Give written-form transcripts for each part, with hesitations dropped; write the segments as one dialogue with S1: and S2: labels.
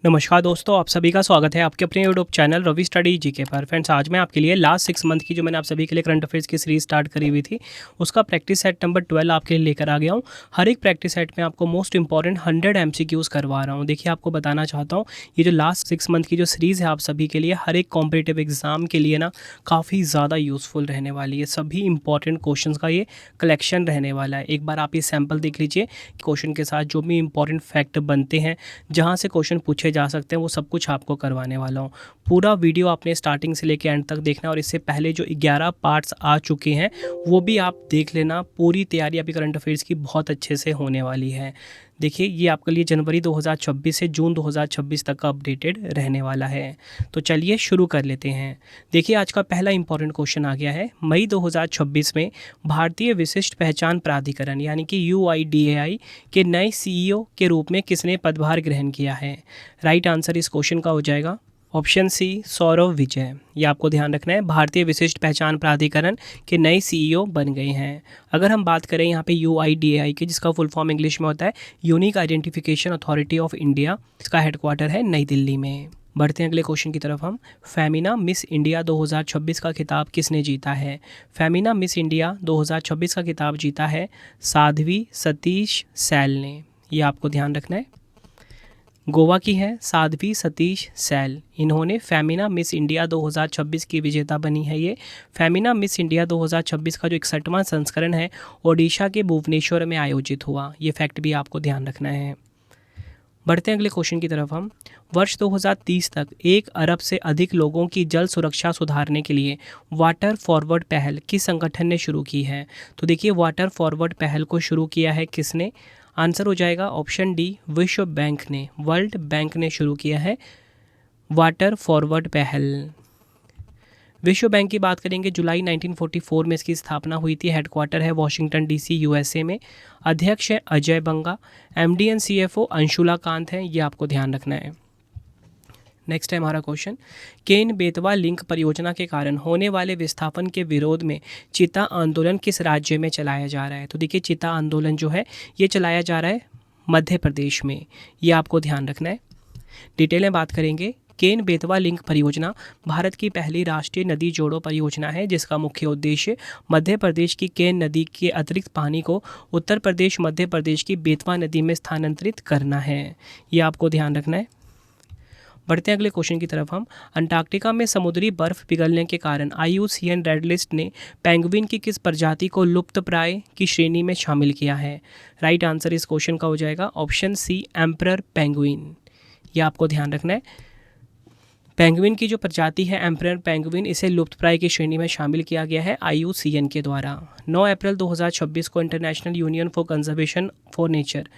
S1: नमस्कार दोस्तों, आप सभी का स्वागत है आपके अपने YouTube channel Ravi study GK पर। फ्रेंड्स, आज मैं आपके लिए लास्ट 6 मंथ की जो मैंने आप सभी के लिए करंट अफेयर्स की सीरीज स्टार्ट करी हुई थी, उसका प्रैक्टिस सेट नंबर 12 आपके लिए लेकर आ गया हूं। हर एक प्रैक्टिस सेट में आपको मोस्ट इंपॉर्टेंट 100 MCQs करवा रहा हूं। देखिए, आपको बताना चाहता हूँ, ये जो लास्ट 6 मंथ की जो सीरीज़ है आप सभी के लिए हर एक कॉम्पिटिटिव एग्जाम के लिए ना काफ़ी ज़्यादा यूज़फुल रहने वाली है। सभी इंपॉर्टेंट क्वेश्चन का ये कलेक्शन रहने वाला है। एक बार आप ये सैम्पल देख लीजिए, क्वेश्चन के साथ जो भी इंपॉर्टेंट फैक्ट बनते हैं, जहाँ से क्वेश्चन पूछे जा सकते हैं, वो सब कुछ आपको करवाने वाला हूँ। पूरा वीडियो आपने स्टार्टिंग से लेकर एंड तक देखना है और इससे पहले जो 11 पार्ट्स आ चुके हैं वो भी आप देख लेना। पूरी तैयारी आपकी करंट अफेयर्स की बहुत अच्छे से होने वाली है। देखिए, ये आपके लिए जनवरी 2026 से जून 2026 तक का अपडेटेड रहने वाला है। तो चलिए शुरू कर लेते हैं। देखिए, आज का पहला इंपॉर्टेंट क्वेश्चन आ गया है। मई 2026 में भारतीय विशिष्ट पहचान प्राधिकरण यानी कि UIDAI के नए CEO के रूप में किसने पदभार ग्रहण किया है? राइट आंसर इस क्वेश्चन का हो जाएगा ऑप्शन सी, सौरव विजय। ये आपको ध्यान रखना है, भारतीय विशिष्ट पहचान प्राधिकरण के नए CEO बन गए हैं। अगर हम बात करें यहाँ पे UIDAI की, जिसका फुल फॉर्म इंग्लिश में होता है unique identification authority of India, इसका हेडक्वार्टर है नई दिल्ली में। बढ़ते हैं अगले क्वेश्चन की तरफ हम। फेमिना मिस इंडिया 2026 का खिताब किसने जीता है? फेमिना मिस इंडिया 2026 का खिताब जीता है साध्वी सतीश सैल ने। ये आपको ध्यान रखना है, गोवा की है साध्वी सतीश सैल। इन्होंने फेमिना मिस इंडिया 2026 की विजेता बनी है। ये फेमिना मिस इंडिया 2026 का जो 61वां संस्करण है ओडिशा के भुवनेश्वर में आयोजित हुआ। ये फैक्ट भी आपको ध्यान रखना है। बढ़ते हैं अगले क्वेश्चन की तरफ हम। वर्ष 2030 तक 1 अरब से अधिक लोगों की जल सुरक्षा सुधारने के लिए वाटर फॉरवर्ड पहल किस संगठन ने शुरू की है? तो देखिए, वाटर फॉरवर्ड पहल को शुरू किया है किसने? आंसर हो जाएगा ऑप्शन डी, विश्व बैंक ने। वर्ल्ड बैंक ने शुरू किया है वाटर फॉरवर्ड पहल। विश्व बैंक की बात करेंगे, जुलाई 1944 में इसकी स्थापना हुई थी। हेडक्वार्टर है वॉशिंगटन DC USA में। अध्यक्ष है अजय बंगा। MD and CFO Anshula Kant हैं। ये आपको ध्यान रखना है। नेक्स्ट है हमारा क्वेश्चन। केन बेतवा लिंक परियोजना के कारण होने वाले विस्थापन के विरोध में चिता आंदोलन किस राज्य में चलाया जा रहा है? तो देखिए, चिता आंदोलन जो है ये चलाया जा रहा है मध्य प्रदेश में। ये आपको ध्यान रखना है। डिटेल में बात करेंगे, केन बेतवा लिंक परियोजना भारत की पहली राष्ट्रीय नदी जोड़ो परियोजना है, जिसका मुख्य उद्देश्य मध्य प्रदेश की केन नदी के अतिरिक्त पानी को उत्तर प्रदेश मध्य प्रदेश की बेतवा नदी में स्थानांतरित करना है। ये आपको ध्यान रखना है। बढ़ते हैं अगले क्वेश्चन की तरफ हम। अंटार्कटिका में समुद्री बर्फ पिघलने के कारण IUCN रेड लिस्ट ने पेंगुइन की किस प्रजाति को लुप्तप्राय की श्रेणी में शामिल किया है? राइट आंसर इस क्वेश्चन का हो जाएगा ऑप्शन सी, एम्परर पेंगुइन। यह आपको ध्यान रखना है। पेंगुइन की जो प्रजाति है एम्परर पेंगुइन, इसे लुप्तप्राय की श्रेणी में शामिल किया गया है IUCN के द्वारा। 9 अप्रैल 2026 को international union for conservation for nature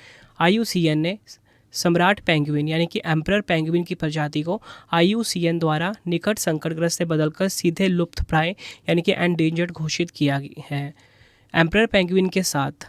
S1: IUCN ने सम्राट पेंगुइन यानी कि एम्परर पेंगुइन की प्रजाति को IUCN द्वारा निकट संकटग्रस्त से बदलकर सीधे लुप्तप्राय यानी कि एंडेंजर्ड घोषित किया है। एम्परर पेंगुइन के साथ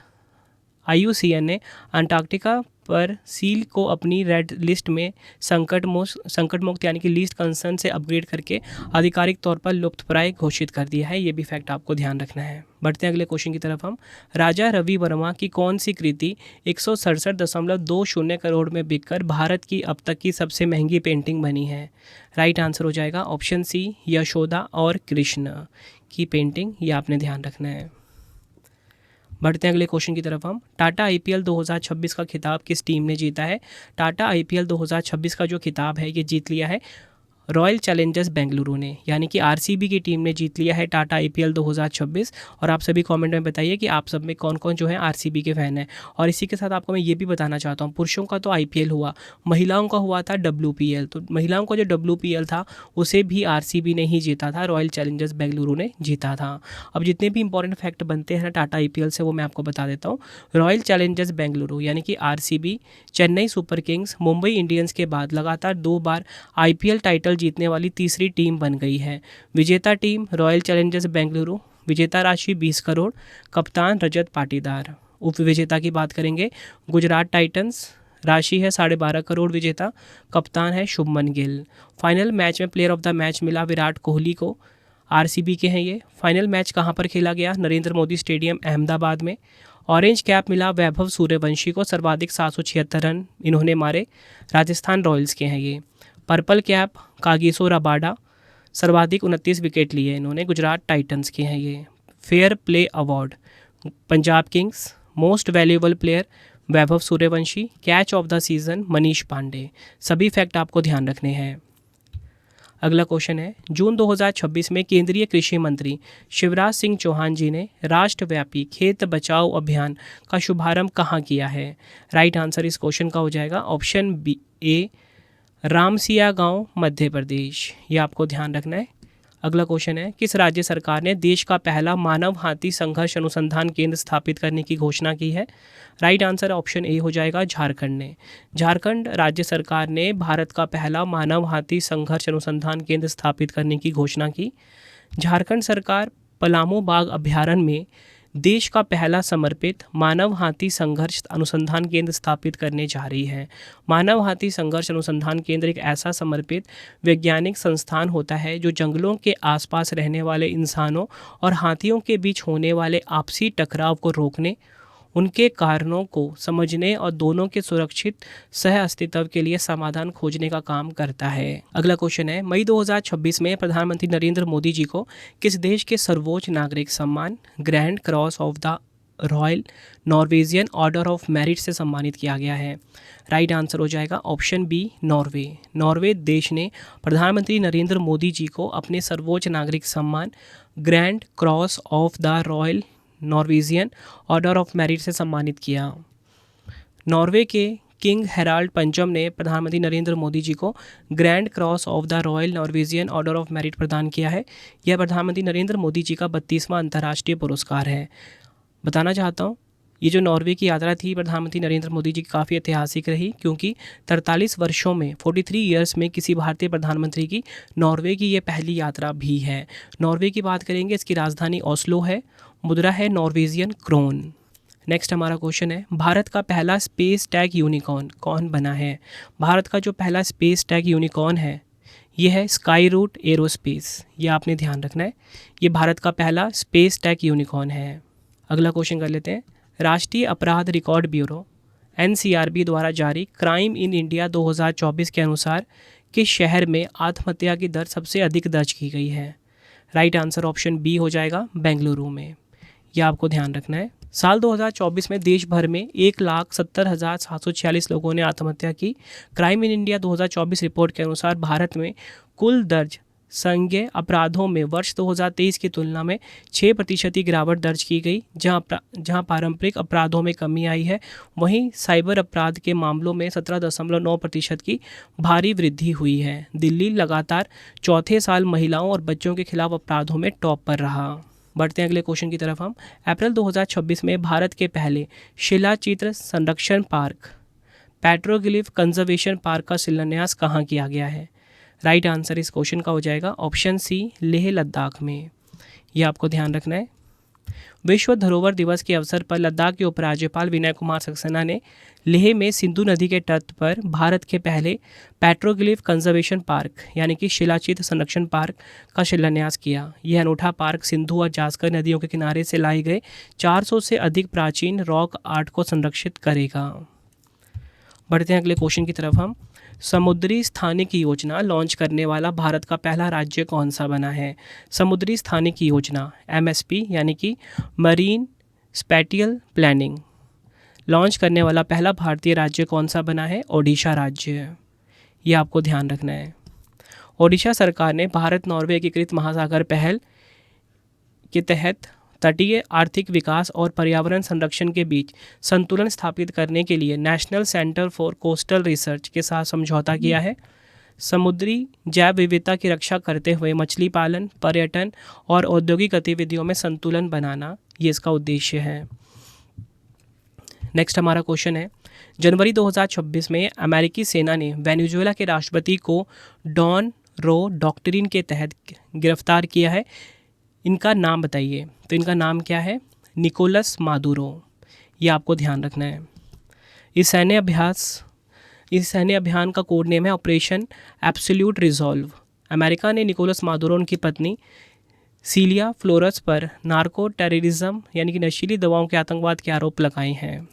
S1: IUCN ने अंटार्कटिका पर सील को अपनी रेड लिस्ट में संकट मुक्त यानी कि लीस्ट कंसर्न से अपग्रेड करके आधिकारिक तौर पर लुप्तप्राय घोषित कर दिया है। ये भी फैक्ट आपको ध्यान रखना है। बढ़ते हैं अगले क्वेश्चन की तरफ हम। राजा रवि वर्मा की कौन सी कृति 167.20 करोड़ में बिककर भारत की अब तक की सबसे महंगी पेंटिंग बनी है? राइट आंसर हो जाएगा ऑप्शन सी, यशोदा और कृष्ण की पेंटिंग। ये आपने ध्यान रखना है। बढ़ते हैं अगले क्वेश्चन की तरफ हम। टाटा IPL 2026 का खिताब किस टीम ने जीता है? टाटा IPL 2026 का जो खिताब है ये जीत लिया है रॉयल चैलेंजर्स बेंगलुरु ने, यानी कि RCB की टीम ने जीत लिया है टाटा IPL 2026। और आप सभी कमेंट में बताइए कि आप सब में कौन कौन जो है RCB के फ़ैन हैं। और इसी के साथ आपको मैं ये भी बताना चाहता हूँ, पुरुषों का तो IPL हुआ, महिलाओं का हुआ था WPL। तो महिलाओं का जो WPL था उसे भी RCB ने ही जीता था, रॉयल चैलेंजर्स बेंगलुरु ने जीता था। अब जितने भी इंपॉर्टेंट फैक्ट बनते हैं ना टाटा IPL से, वो मैं आपको बता देता हूँ। रॉयल चैलेंजर्स बेंगलुरु यानी कि RCB Chennai super Kings, Mumbai Indians के बाद लगातार 2 बार IPL टाइटल जीतने वाली तीसरी टीम बन गई है। विजेता टीम रॉयल चैलेंजर्स बेंगलुरु, विजेता राशि 20 करोड़, कप्तान रजत पाटीदार। उप विजेता की बात करेंगे, गुजरात टाइटंस, राशि है 12.5 करोड़, विजेता कप्तान है शुभमन गिल। फाइनल मैच में प्लेयर ऑफ द मैच मिला विराट कोहली को, आरसीबी के हैं ये। फाइनल मैच कहाँ पर खेला गया? नरेंद्र मोदी स्टेडियम अहमदाबाद में। ऑरेंज कैप मिला वैभव सूर्यवंशी को, सर्वाधिक 776 रन इन्होंने मारे, राजस्थान रॉयल्स के हैं ये। पर्पल कैप कागिसो रबाडा, सर्वाधिक 29 विकेट लिए इन्होंने, गुजरात टाइटंस के हैं ये। Fair play award Punjab Kings. Most valuable player Vaibhav Suryavanshi. Catch of the season Manish Pandey. सभी फैक्ट आपको ध्यान रखने हैं। अगला क्वेश्चन है, जून 2026 में केंद्रीय कृषि मंत्री शिवराज सिंह चौहान जी ने राष्ट्रव्यापी खेत बचाओ अभियान का शुभारंभ कहाँ किया है? राइट आंसर इस क्वेश्चन का हो जाएगा ऑप्शन बी ए, रामसिया गांव, मध्य प्रदेश। ये आपको ध्यान रखना है। अगला क्वेश्चन है, किस राज्य सरकार ने देश का पहला मानव हाथी संघर्ष अनुसंधान केंद्र स्थापित करने की घोषणा की है? राइट आंसर ऑप्शन ए हो जाएगा झारखंड ने। झारखंड राज्य सरकार ने भारत का पहला मानव हाथी संघर्ष अनुसंधान केंद्र स्थापित करने की घोषणा की। झारखंड सरकार पलामू बाघ अभ्यारण्य में देश का पहला समर्पित मानव हाथी संघर्ष अनुसंधान केंद्र स्थापित करने जा रही है। मानव हाथी संघर्ष अनुसंधान केंद्र एक ऐसा समर्पित वैज्ञानिक संस्थान होता है जो जंगलों के आसपास रहने वाले इंसानों और हाथियों के बीच होने वाले आपसी टकराव को रोकने, उनके कारणों को समझने और दोनों के सुरक्षित सह अस्तित्व के लिए समाधान खोजने का काम करता है। अगला क्वेश्चन है, मई 2026 में प्रधानमंत्री नरेंद्र मोदी जी को किस देश के सर्वोच्च नागरिक सम्मान grand cross of the royal Norwegian order of merit से सम्मानित किया गया है? राइट आंसर हो जाएगा ऑप्शन बी, नॉर्वे। नॉर्वे देश ने प्रधानमंत्री नरेंद्र मोदी जी को अपने सर्वोच्च नागरिक सम्मान grand cross of the royal Norwegian order of merit से सम्मानित किया। नॉर्वे के किंग हेराल्ड पंचम ने प्रधानमंत्री नरेंद्र मोदी जी को grand cross of the royal Norwegian order of merit प्रदान किया है। यह प्रधानमंत्री नरेंद्र मोदी जी का 32वां अंतर्राष्ट्रीय पुरस्कार है। बताना चाहता हूँ, ये जो नॉर्वे की यात्रा थी प्रधानमंत्री नरेंद्र मोदी जी की काफ़ी ऐतिहासिक रही, क्योंकि 43 वर्षों में 43 ईयर्स में किसी भारतीय प्रधानमंत्री की नॉर्वे की ये पहली यात्रा भी है। नॉर्वे की बात करेंगे, इसकी राजधानी ओस्लो है, मुद्रा है नॉर्वेजियन क्रोन। नेक्स्ट हमारा क्वेश्चन है, भारत का पहला स्पेस टैग यूनिकॉर्न कौन बना है? भारत का जो पहला स्पेस टैग यूनिकॉर्न है ये है स्काई रूट एरोस्पेस। ये आपने ध्यान रखना है, ये भारत का पहला स्पेस टैग यूनिकॉर्न है। अगला क्वेश्चन कर लेते हैं, राष्ट्रीय अपराध रिकॉर्ड ब्यूरो NCRB द्वारा जारी क्राइम इन इंडिया 2024 के अनुसार किस शहर में आत्महत्या की दर सबसे अधिक दर्ज की गई है? राइट आंसर ऑप्शन बी हो जाएगा, बेंगलुरु में। यह आपको ध्यान रखना है। साल 2024 में देश भर में 1,70,746 लोगों ने आत्महत्या की। क्राइम इन इंडिया 2024 रिपोर्ट के अनुसार भारत में कुल दर्ज संज्ञेय अपराधों में वर्ष 2023 की तुलना में 6% की गिरावट दर्ज की गई। जहां पारंपरिक अपराधों में कमी आई है, वहीं साइबर अपराध के मामलों में 17.9% की भारी वृद्धि हुई है। दिल्ली लगातार चौथे साल महिलाओं और बच्चों के खिलाफ अपराधों में टॉप पर रहा। बढ़ते हैं अगले क्वेश्चन की तरफ हम। अप्रैल 2026 में भारत के पहले शिलाचित्र संरक्षण पार्क पेट्रोग्लिफ कंजर्वेशन पार्क का शिलान्यास कहाँ किया गया है? राइट आंसर इस क्वेश्चन का हो जाएगा ऑप्शन सी, लेह लद्दाख में। यह आपको ध्यान रखना है। विश्व धरोहर दिवस के अवसर पर लद्दाख के उपराज्यपाल विनय कुमार सक्सेना ने लेह में सिंधु नदी के तट पर भारत के पहले पेट्रोग्लिफ कंजर्वेशन पार्क यानी कि शिलाचित्र संरक्षण पार्क का शिलान्यास किया। यह अनूठा पार्क सिंधु और जास्कर नदियों के किनारे से लाए गए 400 से अधिक प्राचीन रॉक आर्ट को संरक्षित करेगा। बढ़ते हैं अगले क्वेश्चन की तरफ हम। समुद्री स्थानिक योजना लॉन्च करने वाला भारत का पहला राज्य कौन सा बना है? समुद्री स्थानिक योजना MSP यानी कि मरीन स्पैटियल प्लानिंग लॉन्च करने वाला पहला भारतीय राज्य कौन सा बना है? ओडिशा राज्य। ये आपको ध्यान रखना है। ओडिशा सरकार ने भारत नॉर्वे एकीकृत महासागर पहल के तहत तटीय आर्थिक विकास और पर्यावरण संरक्षण के बीच संतुलन स्थापित करने के लिए national centre for coastal research के साथ समझौता किया है। समुद्री जैव विविधता की रक्षा करते हुए मछली पालन, पर्यटन और औद्योगिक गतिविधियों में संतुलन बनाना ये इसका उद्देश्य है। नेक्स्ट हमारा क्वेश्चन है, जनवरी 2026 में अमेरिकी सेना ने वेनेजुएला के राष्ट्रपति को डॉन रो डॉक्ट्रिन के तहत गिरफ्तार किया है। इनका नाम बताइए। तो इनका नाम क्या है? Nicolas Maduro. ये आपको ध्यान रखना है। इस सैन्य अभियान का कोड नेम है ऑपरेशन एब्सोल्यूट रिजॉल्व। अमेरिका ने निकोलस मादुरो, उनकी पत्नी सीलिया फ्लोरस पर नार्को टेररिज्म यानी कि नशीली दवाओं के आतंकवाद के आरोप लगाए हैं।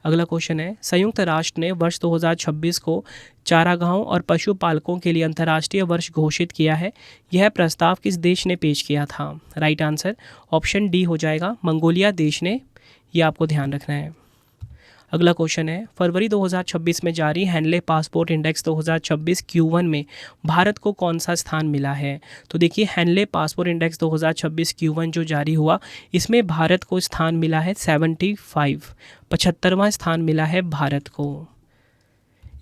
S1: अगला क्वेश्चन है, संयुक्त राष्ट्र ने वर्ष 2026 को चारागाहों और पशुपालकों के लिए अंतर्राष्ट्रीय वर्ष घोषित किया है। यह प्रस्ताव किस देश ने पेश किया था? राइट आंसर ऑप्शन डी हो जाएगा, मंगोलिया देश ने। यह आपको ध्यान रखना है। अगला क्वेश्चन है, फरवरी 2026 में जारी हैंडले पासपोर्ट इंडेक्स 2026 Q1 में भारत को कौन सा स्थान मिला है? तो देखिए, हैंडले पासपोर्ट इंडेक्स 2026 Q1 जो जारी हुआ, इसमें भारत को स्थान मिला है 75, 75वां स्थान मिला है भारत को।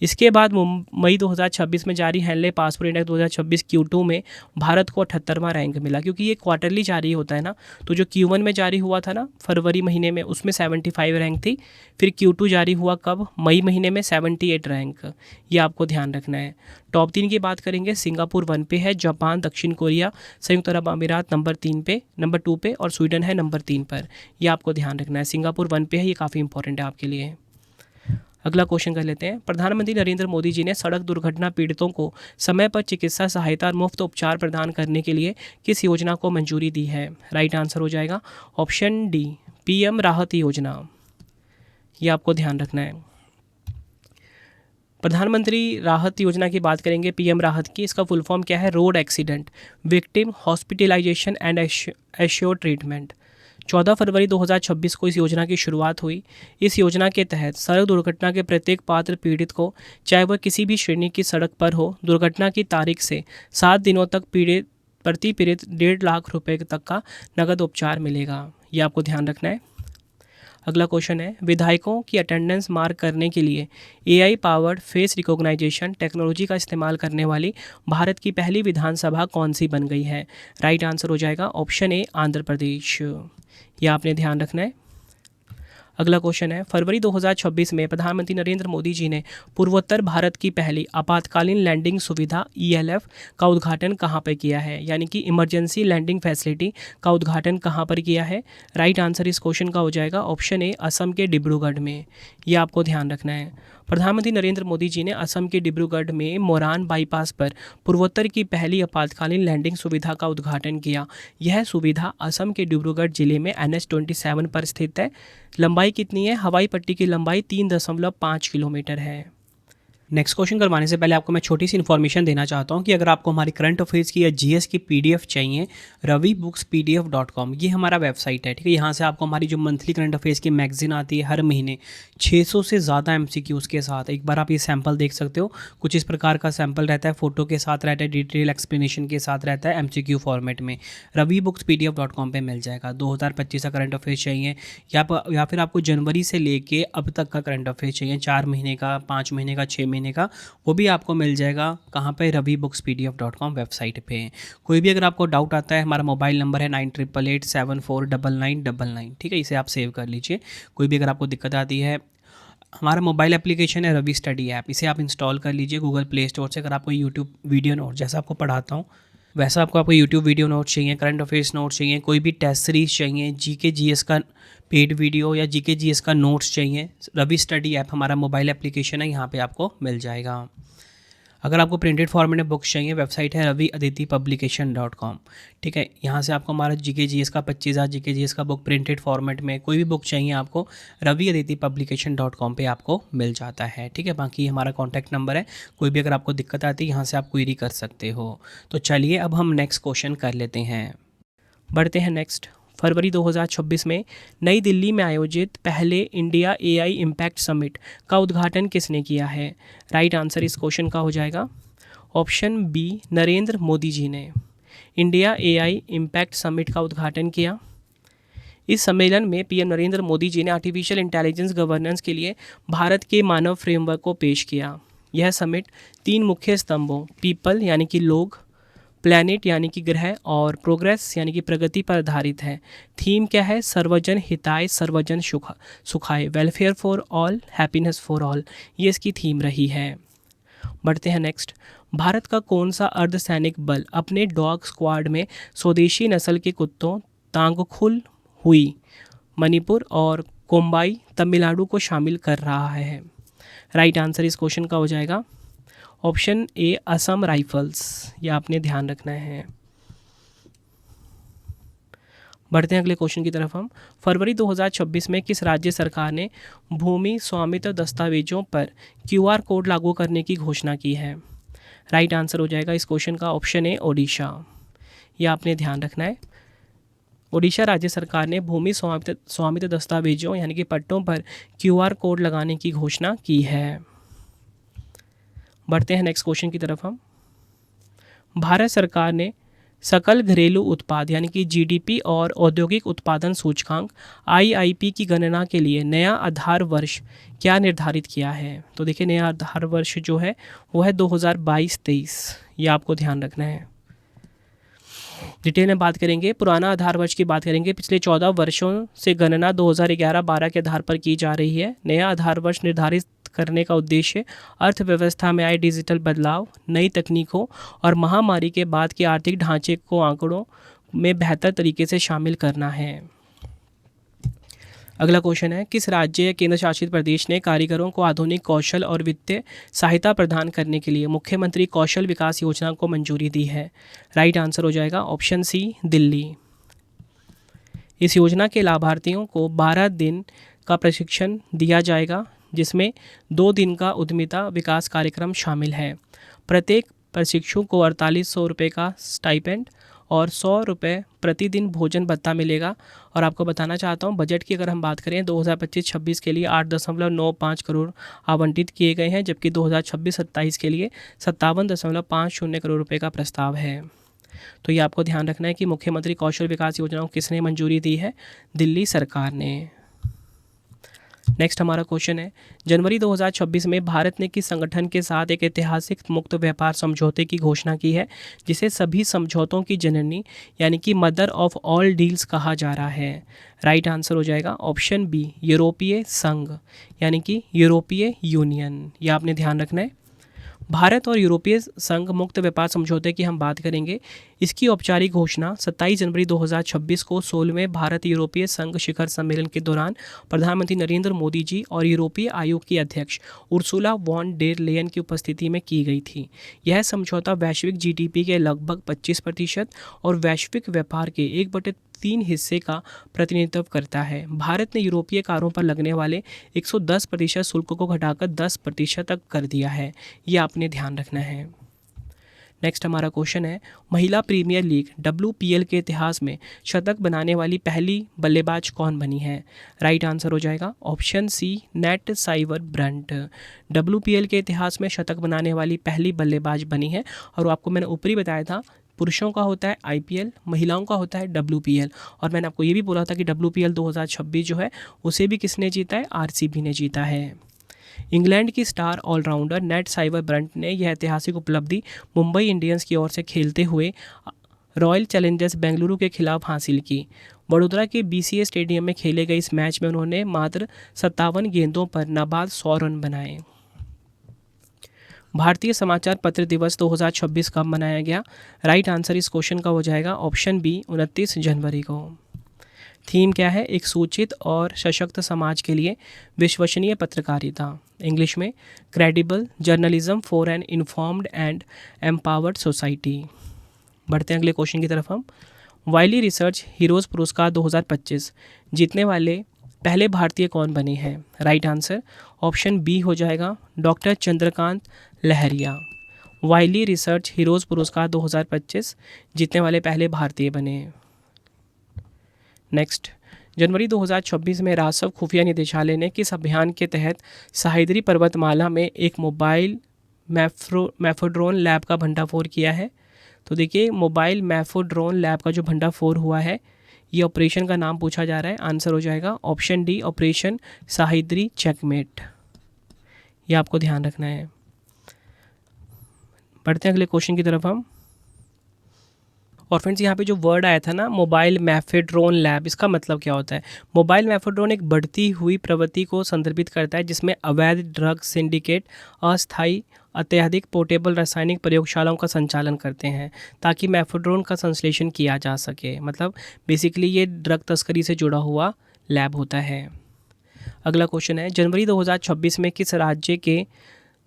S1: इसके बाद मई 2026 में जारी हैंडले पासपोर्ट इंडेक्स 2026 Q2 में भारत को 78वां रैंक मिला, क्योंकि ये क्वार्टरली जारी होता है ना। तो जो Q1 में जारी हुआ था ना फरवरी महीने में, उसमें 75 रैंक थी। फिर Q2 जारी हुआ कब? मई महीने में, 78 रैंक। ये आपको ध्यान रखना है। टॉप 3 की बात करेंगे, सिंगापुर 1 पे है, जापान, दक्षिण कोरिया, संयुक्त अरब अमीरात नंबर 2 पे और स्वीडन है नंबर 3 पर। यह आपको ध्यान रखना है। सिंगापुर 1 पे है, ये काफ़ी इंपॉर्टेंट है आपके लिए। अगला क्वेश्चन कर लेते हैं, प्रधानमंत्री नरेंद्र मोदी जी ने सड़क दुर्घटना पीड़ितों को समय पर चिकित्सा सहायता और मुफ्त उपचार प्रदान करने के लिए किस योजना को मंजूरी दी है? राइट आंसर हो जाएगा ऑप्शन डी, PM राहत योजना। ये आपको ध्यान रखना है। प्रधानमंत्री राहत योजना की बात करेंगे, PM राहत की। इसका फुल फॉर्म क्या है? Road accident victim hospitalization and assure treatment. 14 फरवरी 2026 को इस योजना की शुरुआत हुई। इस योजना के तहत सड़क दुर्घटना के प्रत्येक पात्र पीड़ित को, चाहे वह किसी भी श्रेणी की सड़क पर हो, दुर्घटना की तारीख से 7 दिनों तक प्रति पीड़ित 1.5 लाख रुपए तक का नकद उपचार मिलेगा। यह आपको ध्यान रखना है। अगला क्वेश्चन है, विधायकों की अटेंडेंस मार्क करने के लिए AI powered face recognition technology का इस्तेमाल करने वाली भारत की पहली विधानसभा कौन सी बन गई है? राइट आंसर हो जाएगा ऑप्शन ए, आंध्र प्रदेश। यह आपने ध्यान रखना है। अगला क्वेश्चन है, फरवरी 2026 में प्रधानमंत्री नरेंद्र मोदी जी ने पूर्वोत्तर भारत की पहली आपातकालीन लैंडिंग सुविधा ELF का उद्घाटन कहाँ पर किया है? यानी कि इमरजेंसी लैंडिंग फैसिलिटी का उद्घाटन कहाँ पर किया है? राइट आंसर इस क्वेश्चन का हो जाएगा ऑप्शन ए, असम के डिब्रूगढ़ में। यह आपको ध्यान रखना है। प्रधानमंत्री नरेंद्र मोदी जी ने असम के डिब्रूगढ़ में मोरान बाईपास पर पूर्वोत्तर की पहली आपातकालीन लैंडिंग सुविधा का उद्घाटन किया। यह सुविधा असम के डिब्रूगढ़ जिले में NH27 पर स्थित है। लंबाई कितनी है? हवाई पट्टी की लंबाई 3.5 किलोमीटर है। नेक्स्ट क्वेश्चन करवाने से पहले आपको मैं छोटी सी इन्फॉर्मेशन देना चाहता हूँ कि अगर आपको हमारी करंट अफेयर्स की या GS की PDF चाहिए, ravibooks.pdf.com ये हमारा वेबसाइट है, ठीक है। यहाँ से आपको हमारी जो मंथली करंट अफेयर्स की मैगजीन आती है हर महीने 600 से ज़्यादा MCQs के साथ। एक बार आप ये सैम्पल देख सकते हो, कुछ इस प्रकार का सैम्पल रहता है, फोटो के साथ रहता है, डिटेल एक्सप्लेनेशन के साथ रहता है, MCQ फॉर्मेट में। ravibooks.pdf.com पे मिल जाएगा। 2025 का करंट अफेयर्स चाहिए या फिर आपको जनवरी से लेके अब तक का करंट अफेयर्स चाहिए, 4 महीने का, 5 महीने का, 6 महीने का, वो भी आपको मिल जाएगा। कहाँ पे? ravibooks.pdf.com वेबसाइट पे। कोई भी अगर आपको डाउट आता है, हमारा मोबाइल नंबर है 9888749999, ठीक है। इसे आप सेव कर लीजिए। कोई भी अगर आपको दिक्कत आती है, हमारा मोबाइल एप्लीकेशन है रवि स्टडी ऐप, इसे आप इंस्टॉल कर लीजिए गूगल प्ले स्टोर से। अगर आपको यूट्यूब वीडियो नोट, जैसा आपको पढ़ाता हूँ वैसा आपको यूट्यूब वीडियो नोट्स चाहिए, करंट अफेयर्स नोट्स चाहिए, कोई भी टेस्ट सीरीज चाहिए, GK GS का पेड वीडियो या GK GS का नोट्स चाहिए, रवि स्टडी ऐप हमारा मोबाइल एप्लीकेशन है, यहाँ पे आपको मिल जाएगा। अगर आपको प्रिंटेड फॉर्मेट में बुक्स चाहिए, वेबसाइट है raviaditipublication.com, ठीक है। यहाँ से आपको हमारा GK GS का 25,000 GK GS का बुक प्रिंटेड फॉर्मेट में, कोई भी बुक चाहिए आपको raviaditipublication.com पे आपको मिल जाता है, ठीक है। बाकी हमारा कॉन्टैक्ट नंबर है, कोई भी अगर आपको दिक्कत आती है यहाँ से आप क्वेरी कर सकते हो। तो चलिए अब हम नेक्स्ट क्वेश्चन कर लेते हैं, बढ़ते हैं नेक्स्ट। फरवरी 2026 में नई दिल्ली में आयोजित पहले इंडिया AI इम्पैक्ट समिट का उद्घाटन किसने किया है? राइट आंसर इस क्वेश्चन का हो जाएगा ऑप्शन बी, नरेंद्र मोदी जी ने इंडिया AI इम्पैक्ट समिट का उद्घाटन किया। इस सम्मेलन में PM नरेंद्र मोदी जी ने आर्टिफिशियल इंटेलिजेंस गवर्नेंस के लिए भारत के मानव फ्रेमवर्क को पेश किया। यह समिट 3 मुख्य स्तंभों, पीपल यानी कि लोग, प्लैनेट यानी कि ग्रह, और प्रोग्रेस यानी कि प्रगति पर आधारित है। थीम क्या है? सर्वजन हिताय सर्वजन सुखाय, welfare for all, happiness for all, ये इसकी थीम रही है। बढ़ते हैं नेक्स्ट। भारत का कौन सा अर्धसैनिक बल अपने डॉग स्क्वाड में स्वदेशी नस्ल के कुत्तों तांगखुल हुई, मणिपुर और कोम्बाई तमिलनाडु को शामिल कर रहा है? राइट आंसर इस क्वेश्चन का हो जाएगा ऑप्शन ए, असम राइफल्स। यह आपने ध्यान रखना है। बढ़ते हैं अगले क्वेश्चन की तरफ हम। फरवरी 2026 में किस राज्य सरकार ने भूमि स्वामित्व दस्तावेजों पर क्यूआर कोड लागू करने की घोषणा की है? राइट आंसर हो जाएगा इस क्वेश्चन का ऑप्शन ए ओडिशा। यह आपने ध्यान रखना है। ओडिशा राज्य सरकार ने भूमि स्वामित्व दस्तावेजों यानी कि पट्टों पर क्यूआर कोड लगाने की घोषणा की है। बढ़ते हैं नेक्स्ट क्वेश्चन की तरफ हम। भारत सरकार ने सकल घरेलू उत्पाद यानी कि जीडीपी और औद्योगिक उत्पादन सूचकांक आईआईपी की गणना के लिए नया आधार वर्ष क्या निर्धारित किया है? तो देखिए नया आधार वर्ष जो है वो है 2022-23। ये आपको ध्यान रखना है। डिटेल में बात करेंगे। पुराना आधार वर्ष की बात करेंगे। पिछले 14 वर्षों से गणना 2011-12 के आधार पर की जा रही है। नया आधार वर्ष निर्धारित करने का उद्देश्य अर्थव्यवस्था में आए डिजिटल बदलाव, नई तकनीकों और महामारी के बाद के आर्थिक ढांचे को आंकड़ों में बेहतर तरीके से शामिल करना है। अगला क्वेश्चन है, किस राज्य या केंद्र शासित प्रदेश ने कारीगरों को आधुनिक कौशल और वित्तीय सहायता प्रदान करने के लिए मुख्यमंत्री कौशल विकास योजना को मंजूरी दी है? राइट आंसर हो जाएगा ऑप्शन सी दिल्ली। इस योजना के लाभार्थियों को 12 दिन का प्रशिक्षण दिया जाएगा, जिसमें 2 दिन का उद्यमिता विकास कार्यक्रम शामिल है। प्रत्येक प्रशिक्षु को 4800 रुपये का स्टाइपेंड और 100 रुपये प्रतिदिन भोजन भत्ता मिलेगा। और आपको बताना चाहता हूँ बजट की अगर हम बात करें 2025-26 के लिए 8.95 करोड़ आवंटित किए गए हैं, जबकि 2026-27 के लिए 57.50 करोड़ रुपये का प्रस्ताव है। तो ये आपको ध्यान रखना है कि मुख्यमंत्री कौशल विकास योजना को किसने मंजूरी दी है? दिल्ली सरकार ने। नेक्स्ट हमारा क्वेश्चन है, जनवरी 2026 में भारत ने किस संगठन के साथ एक ऐतिहासिक मुक्त व्यापार समझौते की घोषणा की है, जिसे सभी समझौतों की जननी यानी कि मदर ऑफ ऑल डील्स कहा जा रहा है? राइट आंसर हो जाएगा ऑप्शन बी यूरोपीय संघ यानी कि यूरोपीय यूनियन। यह आपने ध्यान रखना है। भारत और यूरोपीय संघ मुक्त व्यापार समझौते की हम बात करेंगे। इसकी औपचारिक घोषणा 27 जनवरी 2026 को 16वें भारत यूरोपीय संघ शिखर सम्मेलन के दौरान प्रधानमंत्री नरेंद्र मोदी जी और यूरोपीय आयोग की अध्यक्ष उर्सुला वॉन डेर लेयन की उपस्थिति में की गई थी। यह समझौता वैश्विक जीडीपी के लगभग 25% और वैश्विक व्यापार के 1/3 हिस्से का प्रतिनिधित्व करता है। भारत ने यूरोपीय कारों पर लगने वाले 110% शुल्क को घटाकर 10% तक कर दिया है। ये आपने ध्यान रखना है। नेक्स्ट हमारा क्वेश्चन है, महिला प्रीमियर लीग WPL के इतिहास में शतक बनाने वाली पहली बल्लेबाज कौन बनी है? राइट आंसर हो जाएगा option C Nat Sciver Brunt. WPL के इतिहास में शतक बनाने वाली पहली बल्लेबाज बनी है। और आपको मैंने ऊपरी बताया था पुरुषों का होता है IPL, महिलाओं का होता है WPL। और मैंने आपको ये भी बोला था कि WPL 2026 जो है उसे भी किसने जीता है? RCB ने जीता है। इंग्लैंड की star allrounder Nat Sciver Brunt ने यह ऐतिहासिक उपलब्धि मुंबई इंडियंस की ओर से खेलते हुए रॉयल चैलेंजर्स बेंगलुरु के खिलाफ हासिल की। वडोदरा के BCA स्टेडियम में खेले गए इस मैच में उन्होंने मात्र 57 गेंदों पर नाबाद 100 रन बनाए। भारतीय समाचार पत्र दिवस 2026 कब मनाया गया? राइट आंसर इस क्वेश्चन का हो जाएगा ऑप्शन बी 29 जनवरी को। थीम क्या है? एक सूचित और सशक्त समाज के लिए विश्वसनीय पत्रकारिता। इंग्लिश में credible journalism for an informed and empowered society. बढ़ते हैं अगले क्वेश्चन की तरफ हम। वाइली रिसर्च हीरोज़ पुरस्कार 2025 जीतने वाले पहले भारतीय कौन बने हैं? राइट आंसर ऑप्शन बी हो जाएगा डॉक्टर चंद्रकांत लहरिया। वाइली रिसर्च हीरोज़ पुरस्कार 2025 जीतने वाले पहले भारतीय बने। नेक्स्ट, जनवरी 2026 में रासव खुफिया निदेशालय ने किस अभियान के तहत सह्याद्री पर्वतमाला में एक मोबाइल मैफोड्रोन लैब का भंडाफोड़ किया है? तो देखिए मोबाइल मैफोड्रोन लैब का जो भंडाफोड़ हुआ है ये ऑपरेशन का नाम पूछा जा रहा है। आंसर हो जाएगा option D operation Sahyadri checkmate. ये आपको ध्यान रखना है। बढ़ते हैं अगले क्वेश्चन की तरफ हम। और फ्रेंड्स यहाँ पे जो वर्ड आया था ना मोबाइल मैफोड्रोन लैब, इसका मतलब क्या होता है? मोबाइल मैफोड्रोन एक बढ़ती हुई प्रवृत्ति को संदर्भित करता है जिसमें अवैध ड्रग सिंडिकेट अस्थायी अत्यधिक पोर्टेबल रासायनिक प्रयोगशालाओं का संचालन करते हैं ताकि मैफोड्रोन का संश्लेषण किया जा सके। मतलब बेसिकली ये ड्रग तस्करी से जुड़ा हुआ लैब होता है। अगला क्वेश्चन है, जनवरी 2026 में किस राज्य के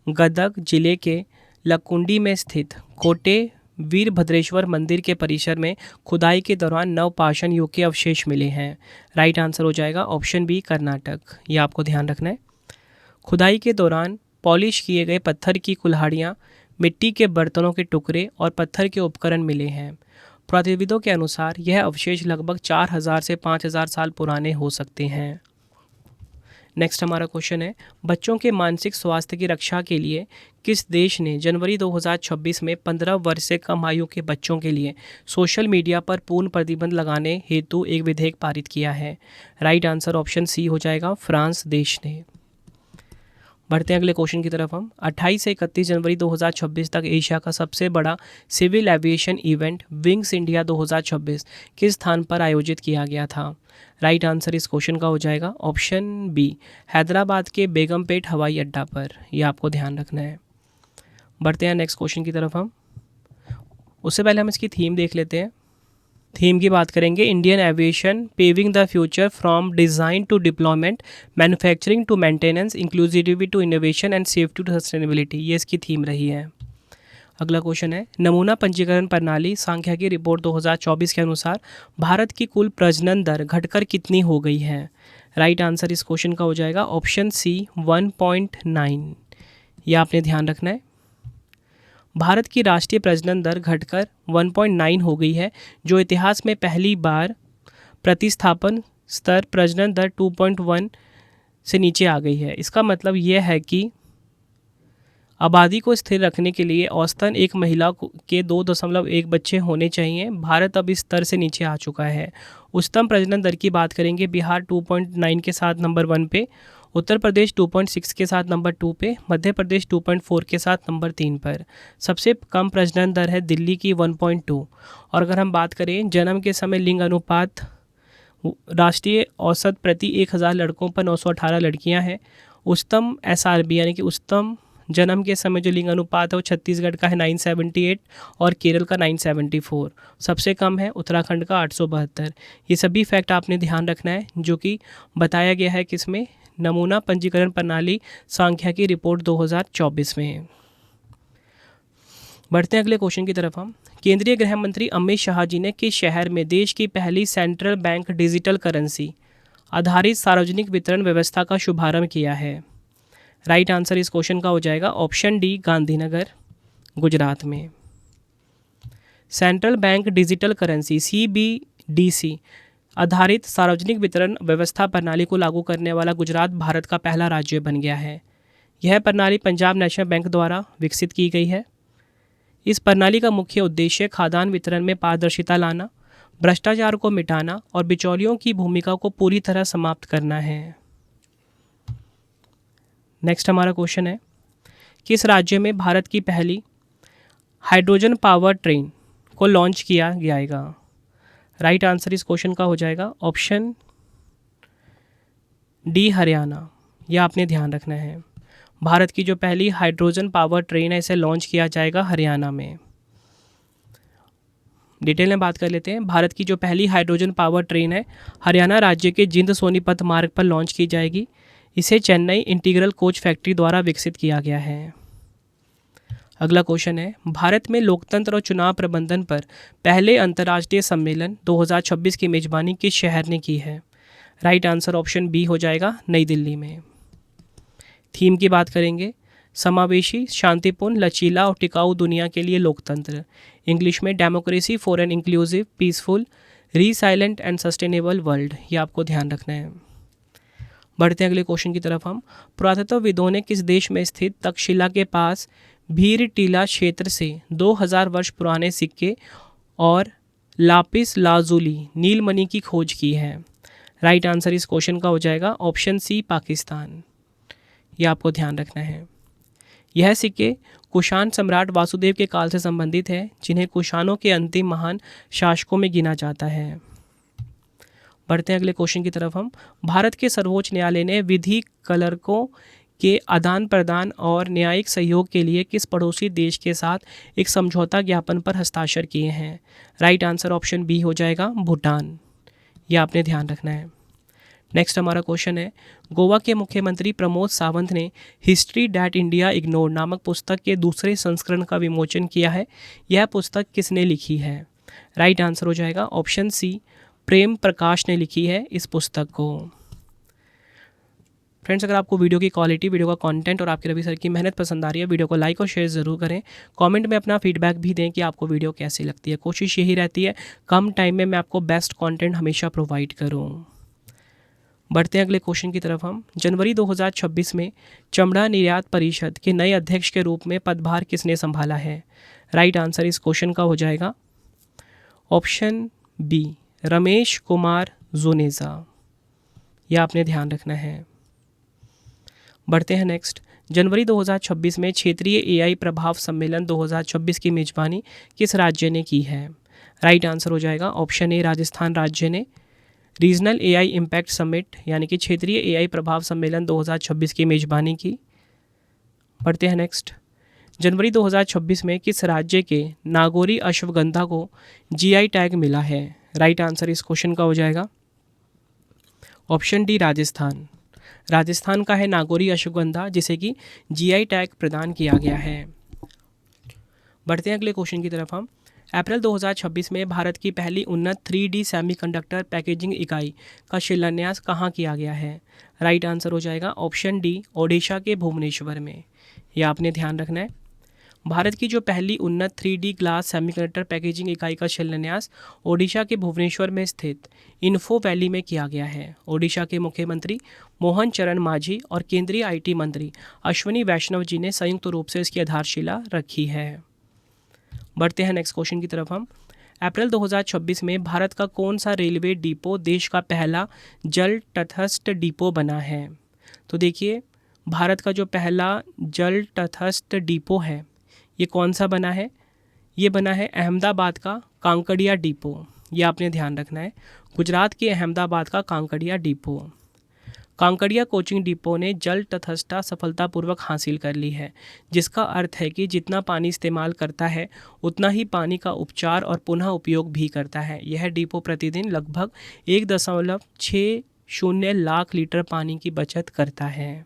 S1: गदग जिले के लकुंडी में स्थित कोटे वीरभद्रेश्वर मंदिर के परिसर में खुदाई के दौरान नवपाषाण युग के अवशेष मिले हैं? राइट आंसर हो जाएगा ऑप्शन बी कर्नाटक। ये आपको ध्यान रखना है। खुदाई के दौरान पॉलिश किए गए पत्थर की कुल्हाड़ियाँ, मिट्टी के बर्तनों के टुकड़े और पत्थर के उपकरण मिले हैं। पुरातत्वविदों के अनुसार यह अवशेष लगभग 4000 से 5000 साल पुराने हो सकते हैं। नेक्स्ट हमारा क्वेश्चन है, बच्चों के मानसिक स्वास्थ्य की रक्षा के लिए किस देश ने जनवरी 2026 में 15 वर्ष से कम आयु के बच्चों के लिए सोशल मीडिया पर पूर्ण प्रतिबंध लगाने हेतु एक विधेयक पारित किया है? राइट आंसर ऑप्शन सी हो जाएगा फ्रांस देश ने। बढ़ते हैं अगले क्वेश्चन की तरफ हम। 28 से 31 जनवरी 2026 तक एशिया का सबसे बड़ा civil aviation event wings India 2026 किस स्थान पर आयोजित किया गया था? राइट आंसर इस क्वेश्चन का हो जाएगा ऑप्शन बी हैदराबाद के बेगमपेट हवाई अड्डा पर। यह आपको ध्यान रखना है। बढ़ते हैं नेक्स्ट क्वेश्चन की तरफ हम। उससे पहले हम इसकी थीम देख लेते हैं। थीम की बात करेंगे, Indian aviation paving the future from design to deployment, manufacturing to maintenance, inclusivity to innovation and safety to sustainability. ये इसकी थीम रही है। अगला क्वेश्चन है, नमूना पंजीकरण प्रणाली सांख्यिकी रिपोर्ट 2024 के अनुसार भारत की कुल प्रजनन दर घटकर कितनी हो गई है? राइट आंसर इस क्वेश्चन का हो जाएगा ऑप्शन सी 1.9। यह आपने ध्यान रखना है। भारत की राष्ट्रीय प्रजनन दर घटकर 1.9 हो गई है, जो इतिहास में पहली बार प्रतिस्थापन स्तर प्रजनन दर 2.1 से नीचे आ गई है। इसका मतलब यह है कि आबादी को स्थिर रखने के लिए औसतन एक महिला के 2.1 बच्चे होने चाहिए। भारत अब इस स्तर से नीचे आ चुका है। उच्चतम प्रजनन दर की बात करेंगे, बिहार 2.9 के साथ नंबर 1 पे, उत्तर प्रदेश 2.6 के साथ नंबर 2 पे, मध्य प्रदेश 2.4 के साथ नंबर 3 पर। सबसे कम प्रजनन दर है दिल्ली की 1.2। और अगर हम बात करें जन्म के समय लिंग अनुपात, राष्ट्रीय औसत प्रति 1000 लड़कों पर 918 लड़कियां हैं। उच्चतम SRB यानी कि उच्चतम जन्म के समय जो लिंग अनुपात है वो छत्तीसगढ़ का है 978 और केरल का 974। सबसे कम है उत्तराखंड का 872। ये सभी फैक्ट आपने ध्यान रखना है, जो कि बताया गया है किसमें, नमूना पंजीकरण प्रणाली सांख्यिकी रिपोर्ट 2024 में। बढ़ते हैं अगले क्वेश्चन की तरफ हम। केंद्रीय गृह मंत्री अमित शाह जी ने किस शहर में देश की पहली सेंट्रल बैंक डिजिटल करेंसी आधारित सार्वजनिक वितरण व्यवस्था का शुभारंभ किया है? राइट आंसर इस क्वेश्चन का हो जाएगा ऑप्शन डी गांधीनगर, गुजरात में। Central bank digital currency CBDC आधारित सार्वजनिक वितरण व्यवस्था प्रणाली को लागू करने वाला गुजरात भारत का पहला राज्य बन गया है। यह प्रणाली पंजाब नेशनल बैंक द्वारा विकसित की गई है। इस प्रणाली का मुख्य उद्देश्य खाद्यान्न वितरण में पारदर्शिता लाना, भ्रष्टाचार को मिटाना और बिचौलियों की भूमिका को पूरी तरह समाप्त करना है। नेक्स्ट हमारा क्वेश्चन है, किस राज्य में भारत की पहली हाइड्रोजन पावर ट्रेन को लॉन्च किया जाएगा? राइट आंसर इस क्वेश्चन का हो जाएगा ऑप्शन डी हरियाणा। यह आपने ध्यान रखना है। भारत की जो पहली हाइड्रोजन पावर ट्रेन है इसे लॉन्च किया जाएगा हरियाणा में। डिटेल में बात कर लेते हैं। भारत की जो पहली हाइड्रोजन पावर ट्रेन है हरियाणा राज्य के जिंद सोनीपत मार्ग पर लॉन्च की जाएगी। इसे चेन्नई इंटीग्रल कोच फैक्ट्री द्वारा विकसित किया गया है। अगला क्वेश्चन है, भारत में लोकतंत्र और चुनाव प्रबंधन पर पहले अंतर्राष्ट्रीय सम्मेलन 2026 की मेजबानी किस शहर ने की है? राइट आंसर ऑप्शन बी हो जाएगा नई दिल्ली में। थीम की बात करेंगे, समावेशी, शांतिपूर्ण, लचीला और टिकाऊ दुनिया के लिए लोकतंत्र। इंग्लिश में democracy for an inclusive, peaceful, resilient and sustainable world. ये आपको ध्यान रखना है। बढ़ते हैं अगले क्वेश्चन की तरफ हम। पुरातत्वविदों ने किस देश में स्थित तक्षशिला के पास भीर टीला क्षेत्र से 2000 वर्ष पुराने सिक्के और लापिस लाजुली नीलमणि की खोज की है? राइट आंसर इस क्वेश्चन का हो जाएगा ऑप्शन सी पाकिस्तान। यह आपको ध्यान रखना है। यह सिक्के कुषाण सम्राट वासुदेव के काल से संबंधित है, जिन्हें कुषाणों के अंतिम महान शासकों में गिना जाता है। बढ़ते हैं अगले क्वेश्चन की तरफ हम। भारत के सर्वोच्च न्यायालय ने विधि कलर्कों के आदान प्रदान और न्यायिक सहयोग के लिए किस पड़ोसी देश के साथ एक समझौता ज्ञापन पर हस्ताक्षर किए हैं? राइट आंसर ऑप्शन बी हो जाएगा भूटान। यह आपने ध्यान रखना है। नेक्स्ट हमारा क्वेश्चन है, गोवा के मुख्यमंत्री प्रमोद सावंत ने हिस्ट्री डैट इंडिया इग्नोर नामक पुस्तक के दूसरे संस्करण का विमोचन किया है। यह पुस्तक किसने लिखी है? राइट आंसर हो जाएगा ऑप्शन सी, प्रेम प्रकाश ने लिखी है इस पुस्तक को। फ्रेंड्स, अगर आपको वीडियो की क्वालिटी, वीडियो का कंटेंट और आपके रवि सर की मेहनत पसंद आ रही है, वीडियो को लाइक और शेयर ज़रूर करें। कमेंट में अपना फीडबैक भी दें कि आपको वीडियो कैसी लगती है। कोशिश यही रहती है कम टाइम में मैं आपको बेस्ट कंटेंट हमेशा प्रोवाइड करूं। बढ़ते हैं अगले क्वेश्चन की तरफ हम। जनवरी 2026 में चमड़ा निर्यात परिषद के नए अध्यक्ष के रूप में पदभार किसने संभाला है? राइट आंसर इस क्वेश्चन का हो जाएगा ऑप्शन बी, रमेश कुमार जुनेजा। यह आपने ध्यान रखना है। बढ़ते हैं नेक्स्ट। जनवरी 2026 में क्षेत्रीय एआई प्रभाव सम्मेलन 2026 की मेजबानी किस राज्य ने की है? राइट आंसर हो जाएगा ऑप्शन ए, राजस्थान राज्य ने रीजनल एआई इम्पैक्ट समिट यानी कि क्षेत्रीय एआई प्रभाव सम्मेलन 2026 की मेजबानी की। बढ़ते हैं नेक्स्ट। जनवरी 2026 में किस राज्य के नागौरी अश्वगंधा को जीआई टैग मिला है? राइट आंसर इस क्वेश्चन का हो जाएगा ऑप्शन डी, राजस्थान। राजस्थान का है नागौरी अश्वगंधा जिसे कि जीआई टैग प्रदान किया गया है। बढ़ते हैं अगले क्वेश्चन की तरफ हम। अप्रैल 2026 में भारत की पहली उन्नत 3D सेमीकंडक्टर पैकेजिंग इकाई का शिलान्यास कहाँ किया गया है? राइट आंसर हो जाएगा ऑप्शन डी, ओडिशा के भुवनेश्वर में। यह आपने ध्यान रखना है। भारत की जो पहली उन्नत 3D ग्लास सेमीकंडक्टर पैकेजिंग इकाई का शिलान्यास ओडिशा के भुवनेश्वर में स्थित इन्फो वैली में किया गया है। ओडिशा के मुख्यमंत्री मोहन चरण मांझी और केंद्रीय आईटी मंत्री अश्विनी वैष्णव जी ने संयुक्त रूप से इसकी आधारशिला रखी है। बढ़ते हैं नेक्स्ट क्वेश्चन की तरफ हम। अप्रैल 2026 में भारत का कौन सा रेलवे डिपो देश का पहला जल तटस्थ डिपो बना है? तो देखिए, भारत का जो पहला जल तटस्थ डिपो है ये कौन सा बना है? ये बना है अहमदाबाद का कांकड़िया डिपो। ये आपने ध्यान रखना है, गुजरात के अहमदाबाद का Kankadia depot. Kankadia coaching depot ने जल तटस्थता सफलतापूर्वक हासिल कर ली है, जिसका अर्थ है कि जितना पानी इस्तेमाल करता है उतना ही पानी का उपचार और पुनः उपयोग भी करता है। यह डिपो प्रतिदिन लगभग 1.60 लाख लीटर पानी की बचत करता है।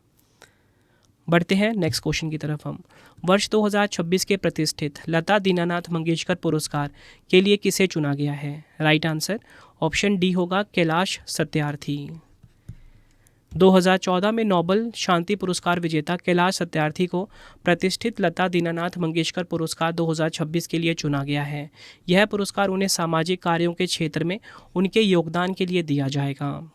S1: बढ़ते हैं नेक्स्ट क्वेश्चन की तरफ हम। वर्ष 2026 के प्रतिष्ठित लता दीनानाथ मंगेशकर पुरस्कार के लिए किसे चुना गया है? राइट आंसर ऑप्शन डी होगा, कैलाश सत्यार्थी। 2014 में नोबेल शांति पुरस्कार विजेता कैलाश सत्यार्थी को प्रतिष्ठित लता दीनानाथ मंगेशकर पुरस्कार 2026 के लिए चुना गया है। यह पुरस्कार उन्हें सामाजिक कार्यों के क्षेत्र में उनके योगदान के लिए दिया जाएगा।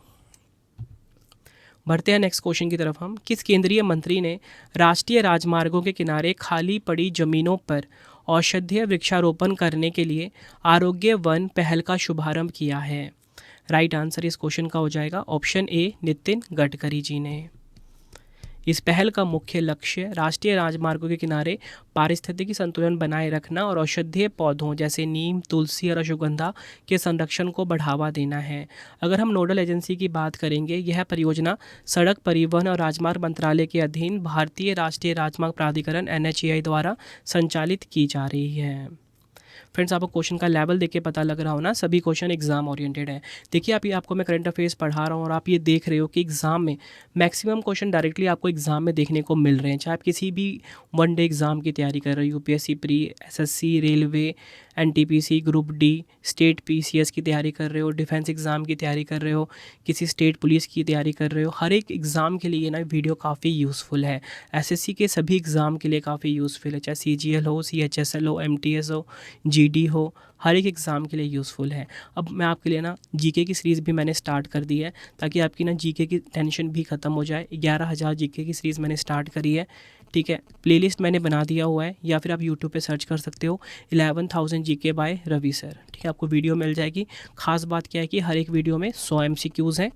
S1: बढ़ते हैं नेक्स्ट क्वेश्चन की तरफ हम। किस केंद्रीय मंत्री ने राष्ट्रीय राजमार्गों के किनारे खाली पड़ी जमीनों पर औषधीय वृक्षारोपण करने के लिए आरोग्य वन पहल का शुभारंभ किया है? राइट आंसर इस क्वेश्चन का हो जाएगा ऑप्शन ए, नितिन गडकरी जी ने। इस पहल का मुख्य लक्ष्य राष्ट्रीय राजमार्गों के किनारे पारिस्थितिकी संतुलन बनाए रखना और औषधीय पौधों जैसे नीम, तुलसी और अश्वगंधा के संरक्षण को बढ़ावा देना है। अगर हम नोडल एजेंसी की बात करेंगे, यह परियोजना सड़क परिवहन और राजमार्ग मंत्रालय के अधीन भारतीय राष्ट्रीय राजमार्ग प्राधिकरण NHAI द्वारा संचालित की जा रही है। फ्रेंड्स, आपको क्वेश्चन का लेवल देख के पता लग रहा हो ना, सभी क्वेश्चन एग्जाम ओरिएंटेड है। देखिए, आपको मैं करंट अफेयर्स पढ़ा रहा हूँ और आप ये देख रहे हो कि एग्जाम में मैक्सिमम क्वेश्चन डायरेक्टली आपको एग्जाम में देखने को मिल रहे हैं। चाहे आप किसी भी वन डे एग्जाम की तैयारी कर रहे हो, UPSC pre, SSC, railway, NTPC, group D, state PCS की तैयारी कर रहे हो, डिफेंस एग्ज़ाम की तैयारी कर रहे हो, किसी स्टेट पुलिस की तैयारी कर रहे हो, हर एक एग्ज़ाम के लिए ना वीडियो काफ़ी यूज़फुल है। SSC के सभी एग्ज़ाम के लिए काफ़ी यूज़फुल है, चाहे CGL हो, CHSL हो, MTS हो, GD हो, हर एक एग्ज़ाम के लिए यूज़फुल है। अब मैं आपके लिए ना GK की सीरीज़ भी मैंने स्टार्ट कर दी है, ताकि आपकी ना GK की टेंशन भी ख़त्म हो जाए। 11,000 GK की सीरीज़ मैंने स्टार्ट करी है, ठीक है। प्लेलिस्ट मैंने बना दिया हुआ है, या फिर आप यूट्यूब पे सर्च कर सकते हो 11,000 GK बाय रवि सर, ठीक है। आपको वीडियो मिल जाएगी। खास बात क्या है कि हर एक वीडियो में 100 MCQs हैं।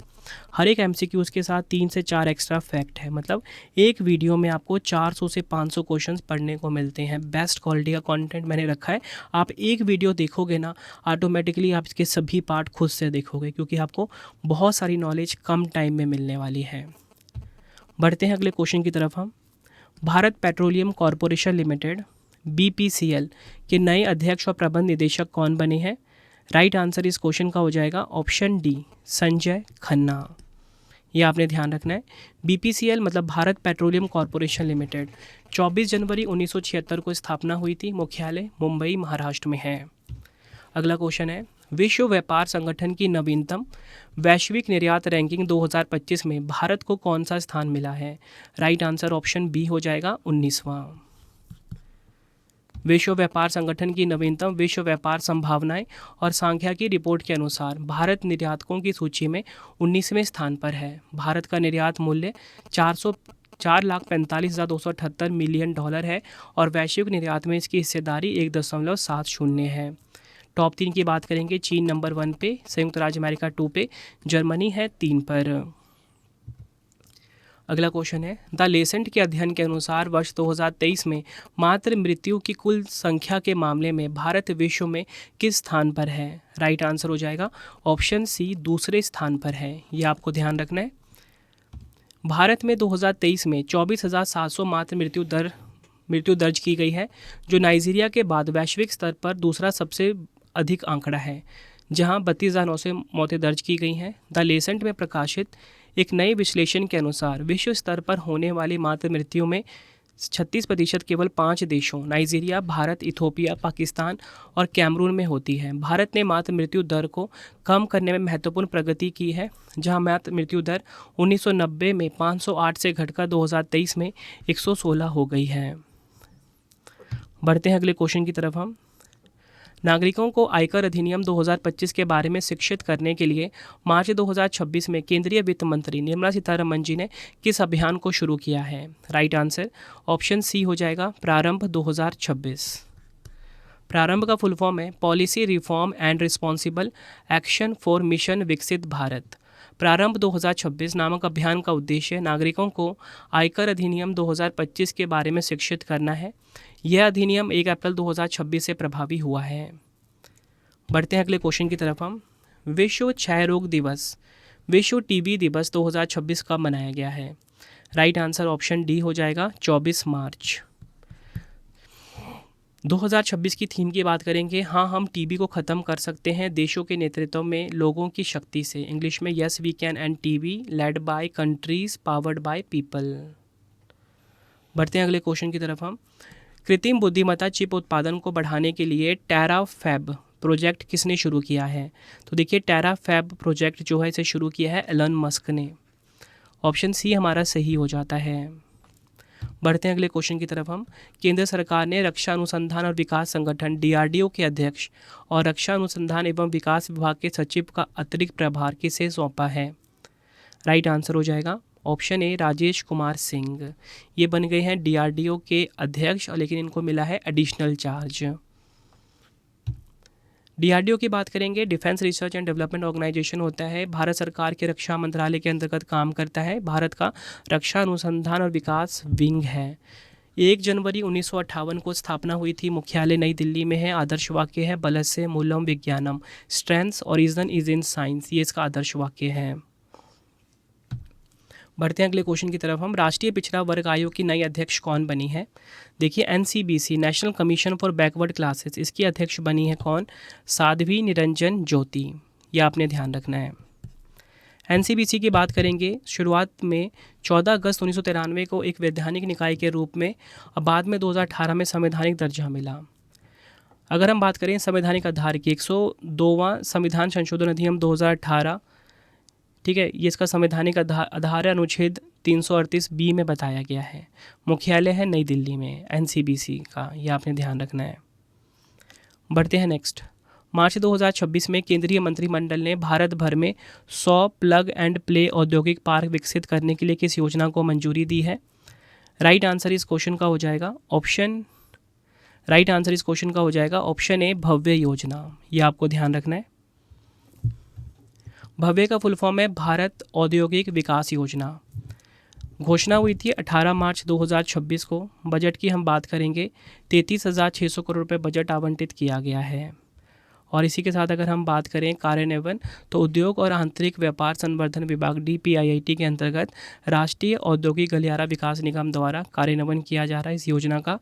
S1: हर एक MCQs के साथ 3 से 4 एक्स्ट्रा फैक्ट है। मतलब एक वीडियो में आपको 400 से 500 क्वेश्चंस पढ़ने को मिलते हैं। बेस्ट क्वालिटी का कंटेंट मैंने रखा है। आप एक वीडियो देखोगे ना, ऑटोमेटिकली आप इसके सभी पार्ट खुद से देखोगे, क्योंकि आपको बहुत सारी नॉलेज कम टाइम में मिलने वाली है। बढ़ते हैं अगले क्वेश्चन की तरफ हम। Bharat petroleum corporation limited BPCL के नए अध्यक्ष और प्रबंध निदेशक कौन बने हैं? राइट आंसर इस क्वेश्चन का हो जाएगा ऑप्शन डी, संजय खन्ना। ये आपने ध्यान रखना है। BPCL मतलब भारत पेट्रोलियम कॉरपोरेशन लिमिटेड 24 जनवरी 1976 को स्थापना हुई थी। मुख्यालय मुंबई महाराष्ट्र में है। अगला क्वेश्चन है, विश्व व्यापार संगठन की नवीनतम वैश्विक निर्यात रैंकिंग 2025 में भारत को कौन सा स्थान मिला है? राइट आंसर ऑप्शन बी हो जाएगा 19वां। विश्व व्यापार संगठन की नवीनतम विश्व व्यापार संभावनाएं और सांख्यिकी रिपोर्ट के अनुसार भारत निर्यातकों की सूची में 19वें स्थान पर है। भारत का निर्यात मूल्य 4,45,278 मिलियन डॉलर है और वैश्विक निर्यात में इसकी हिस्सेदारी 1.70 है। टॉप 3 की बात करेंगे, चीन नंबर 1 पे, संयुक्त राज्य अमेरिका 2 पे, जर्मनी है 3 पर। अगला क्वेश्चन है, द लेसेंट के अध्ययन के अनुसार वर्ष 2023 में मातृ मृत्यु की कुल संख्या के मामले में भारत विश्व में किस स्थान पर है? राइट आंसर हो जाएगा ऑप्शन सी, दूसरे स्थान पर है। ये आपको ध्यान रखना है। भारत में 2023 में 24,700 मातृ मृत्यु दर्ज की गई है, जो नाइजीरिया के बाद वैश्विक स्तर पर दूसरा सबसे अधिक आंकड़ा है, जहां 32,900 मौतें दर्ज की गई हैं। द लेसेंट में प्रकाशित एक नए विश्लेषण के अनुसार विश्व स्तर पर होने वाली मातृ मृत्यु में 36% केवल 5 देशों नाइजीरिया, भारत, इथोपिया, पाकिस्तान और कैमरून में होती है। भारत ने मातृ मृत्यु दर को कम करने में महत्वपूर्ण प्रगति की है, जहां मातृ मृत्यु दर 1990 में 508 से घटकर 2023 में 116 हो गई है। बढ़ते हैं अगले क्वेश्चन की तरफ। हम नागरिकों को आयकर अधिनियम 2025 के बारे में शिक्षित करने के लिए मार्च 2026 में केंद्रीय वित्त मंत्री निर्मला सीतारमण जी ने किस अभियान को शुरू किया है? राइट आंसर ऑप्शन सी हो जाएगा प्रारंभ 2026। प्रारंभ का फुल फॉर्म है policy reform and responsible action for mission विकसित भारत। प्रारंभ 2026 नामक अभियान का उद्देश्य नागरिकों को आयकर अधिनियम 2025 के बारे में शिक्षित करना है। यह अधिनियम 1 अप्रैल 2026 से प्रभावी हुआ है। बढ़ते हैं अगले क्वेश्चन की तरफ। हम विश्व क्षय रोग दिवस, विश्व टीबी दिवस 2026 कब मनाया गया है? राइट आंसर ऑप्शन डी हो जाएगा 24 मार्च। 2026 की थीम की बात करेंगे, हाँ हम टीबी को ख़त्म कर सकते हैं देशों के नेतृत्व में लोगों की शक्ति से। इंग्लिश में yes we can and TB led by countries powered by people. बढ़ते हैं अगले क्वेश्चन की तरफ। हम कृत्रिम बुद्धिमत्ता चिप उत्पादन को बढ़ाने के लिए टेराफैब प्रोजेक्ट किसने शुरू किया है? तो देखिए टेराफैब प्रोजेक्ट जो है इसे शुरू किया है एलन मस्क ने। ऑप्शन सी हमारा सही हो जाता है। बढ़ते हैं अगले क्वेश्चन की तरफ। हम केंद्र सरकार ने रक्षा अनुसंधान और विकास संगठन DRDO के अध्यक्ष और रक्षा अनुसंधान एवं विकास विभाग के सचिव का अतिरिक्त प्रभार किसे सौंपा है? राइट आंसर हो जाएगा ऑप्शन ए राजेश कुमार सिंह। ये बन गए हैं DRDO के अध्यक्ष, लेकिन इनको मिला है एडिशनल चार्ज। DRDO की बात करेंगे, defence research and development organisation होता है, भारत सरकार के रक्षा मंत्रालय के अंतर्गत काम करता है, भारत का रक्षा अनुसंधान और विकास विंग है। 1 जनवरी 1958 को स्थापना हुई थी, मुख्यालय नई दिल्ली में है। आदर्श वाक्य है बलस्य मूलम विज्ञानम, strength origin is in science, ये इसका आदर्श वाक्य है। बढ़ते हैं अगले क्वेश्चन की तरफ। हम राष्ट्रीय पिछड़ा वर्ग आयोग की नई अध्यक्ष कौन बनी है? देखिए NCBC national commission for backward classes, इसकी अध्यक्ष बनी है कौन? साध्वी निरंजन ज्योति। ये आपने ध्यान रखना है। NCBC की बात करेंगे, शुरुआत में 14 अगस्त 1993 को एक वैधानिक निकाय के रूप में, और बाद में 2018 में संवैधानिक दर्जा मिला। अगर हम बात करें संवैधानिक आधार की, 102वां संविधान संशोधन अधिनियम 2018, ठीक है, ये इसका संवैधानिक आधार अनुच्छेद 338B में बताया गया है। मुख्यालय है नई दिल्ली में NCBC का, ये आपने ध्यान रखना है। बढ़ते हैं नेक्स्ट। मार्च 2026 में केंद्रीय मंत्रिमंडल ने भारत भर में 100 प्लग एंड प्ले औद्योगिक पार्क विकसित करने के लिए किस योजना को मंजूरी दी है? राइट आंसर इस क्वेश्चन का हो जाएगा ऑप्शन ए भव्य योजना। ये आपको ध्यान रखना है। भव्य का फुल फॉर्म है भारत औद्योगिक विकास योजना। घोषणा हुई थी 18 मार्च 2026 को। बजट की हम बात करेंगे, 33,600 करोड़ रुपये बजट आवंटित किया गया है। और इसी के साथ अगर हम बात करें कार्यान्वयन, तो उद्योग और आंतरिक व्यापार संवर्धन विभाग DPIIT के अंतर्गत राष्ट्रीय औद्योगिक गलियारा विकास निगम द्वारा कार्यान्वयन किया जा रहा है। इस योजना का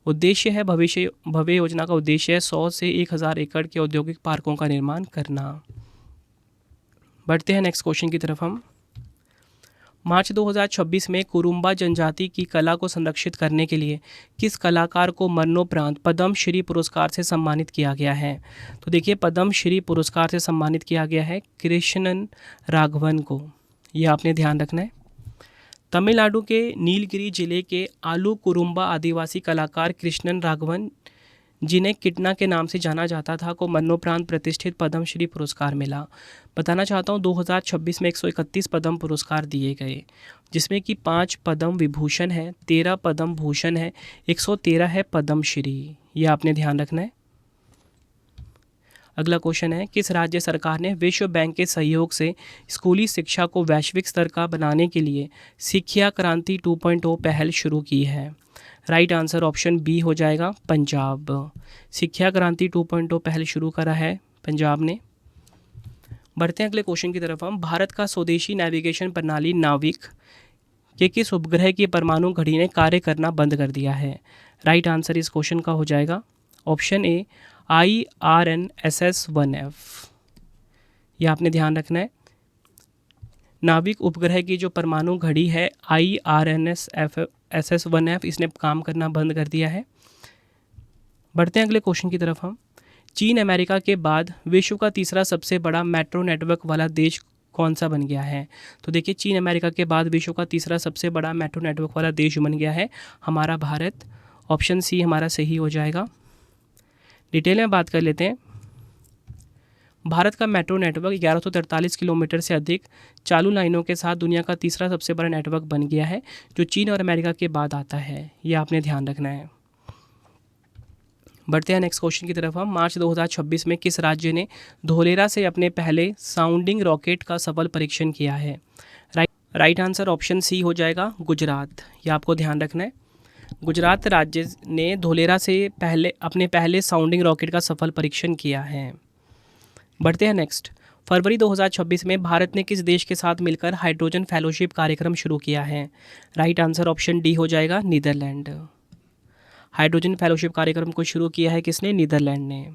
S1: उद्देश्य है भव्य योजना का उद्देश्य है 100 से 1000 एकड़ के औद्योगिक पार्कों का निर्माण करना। बढ़ते हैं नेक्स्ट क्वेश्चन की तरफ। हम मार्च 2026 में कुरुम्बा जनजाति की कला को संरक्षित करने के लिए किस कलाकार को मरणोपरांत पद्म श्री पुरस्कार से सम्मानित किया गया है? तो देखिए, पद्म श्री पुरस्कार से सम्मानित किया गया है कृष्णन राघवन को, यह आपने ध्यान रखना है। तमिलनाडु के नीलगिरी जिले के आलू कुरुम्बा आदिवासी कलाकार कृष्णन राघवन, जिन्हें किटना के नाम से जाना जाता था, को मरणोपरांत प्रतिष्ठित पद्मश्री पुरस्कार मिला। बताना चाहता हूँ 2026 में 131 पद्म पुरस्कार दिए गए, जिसमें कि 5 पद्म विभूषण है, 13 पद्म भूषण है, 113 है पद्मश्री। यह आपने ध्यान रखना है। अगला क्वेश्चन है, किस राज्य सरकार ने विश्व बैंक के सहयोग से स्कूली शिक्षा को वैश्विक स्तर का बनाने के लिए शिक्षा क्रांति 2.0 पहल शुरू की है? राइट आंसर ऑप्शन बी हो जाएगा, पंजाब। शिक्षा क्रांति 2.0 पहल शुरू करा है पंजाब ने। बढ़ते हैं अगले क्वेश्चन की तरफ हम। भारत का स्वदेशी नेविगेशन प्रणाली नाविक के किस उपग्रह की परमाणु घड़ी ने कार्य करना बंद कर दिया है? राइट आंसर इस क्वेश्चन का हो जाएगा ऑप्शन ए, IRNSS-1F। यह आपने ध्यान रखना है। नाविक उपग्रह की जो परमाणु घड़ी है IRNSS-1F, इसने काम करना बंद कर दिया है। बढ़ते हैं अगले क्वेश्चन की तरफ हम। चीन अमेरिका के बाद विश्व का तीसरा सबसे बड़ा मेट्रो नेटवर्क वाला देश कौन सा बन गया है? तो देखिए, चीन अमेरिका के बाद विश्व का तीसरा सबसे बड़ा मेट्रो नेटवर्क वाला देश बन गया है हमारा भारत। ऑप्शन सी हमारा सही हो जाएगा। डिटेल में बात कर लेते हैं। भारत का मेट्रो नेटवर्क 1143 किलोमीटर से अधिक चालू लाइनों के साथ दुनिया का तीसरा सबसे बड़ा नेटवर्क बन गया है, जो चीन और अमेरिका के बाद आता है। यह आपने ध्यान रखना है। बढ़ते हैं नेक्स्ट क्वेश्चन की तरफ हम। मार्च 2026 में किस राज्य ने धोलेरा से अपने पहले साउंडिंग रॉकेट का सफल परीक्षण किया है? राइट आंसर ऑप्शन सी हो जाएगा, गुजरात। यह आपको ध्यान रखना है। गुजरात राज्य ने धोलेरा से अपने पहले साउंडिंग रॉकेट का सफल परीक्षण किया है। बढ़ते हैं नेक्स्ट। फरवरी 2026 में भारत ने किस देश के साथ मिलकर हाइड्रोजन फेलोशिप कार्यक्रम शुरू किया है? राइट आंसर ऑप्शन डी हो जाएगा, नीदरलैंड। हाइड्रोजन फेलोशिप कार्यक्रम को शुरू किया है किसने? नीदरलैंड ने।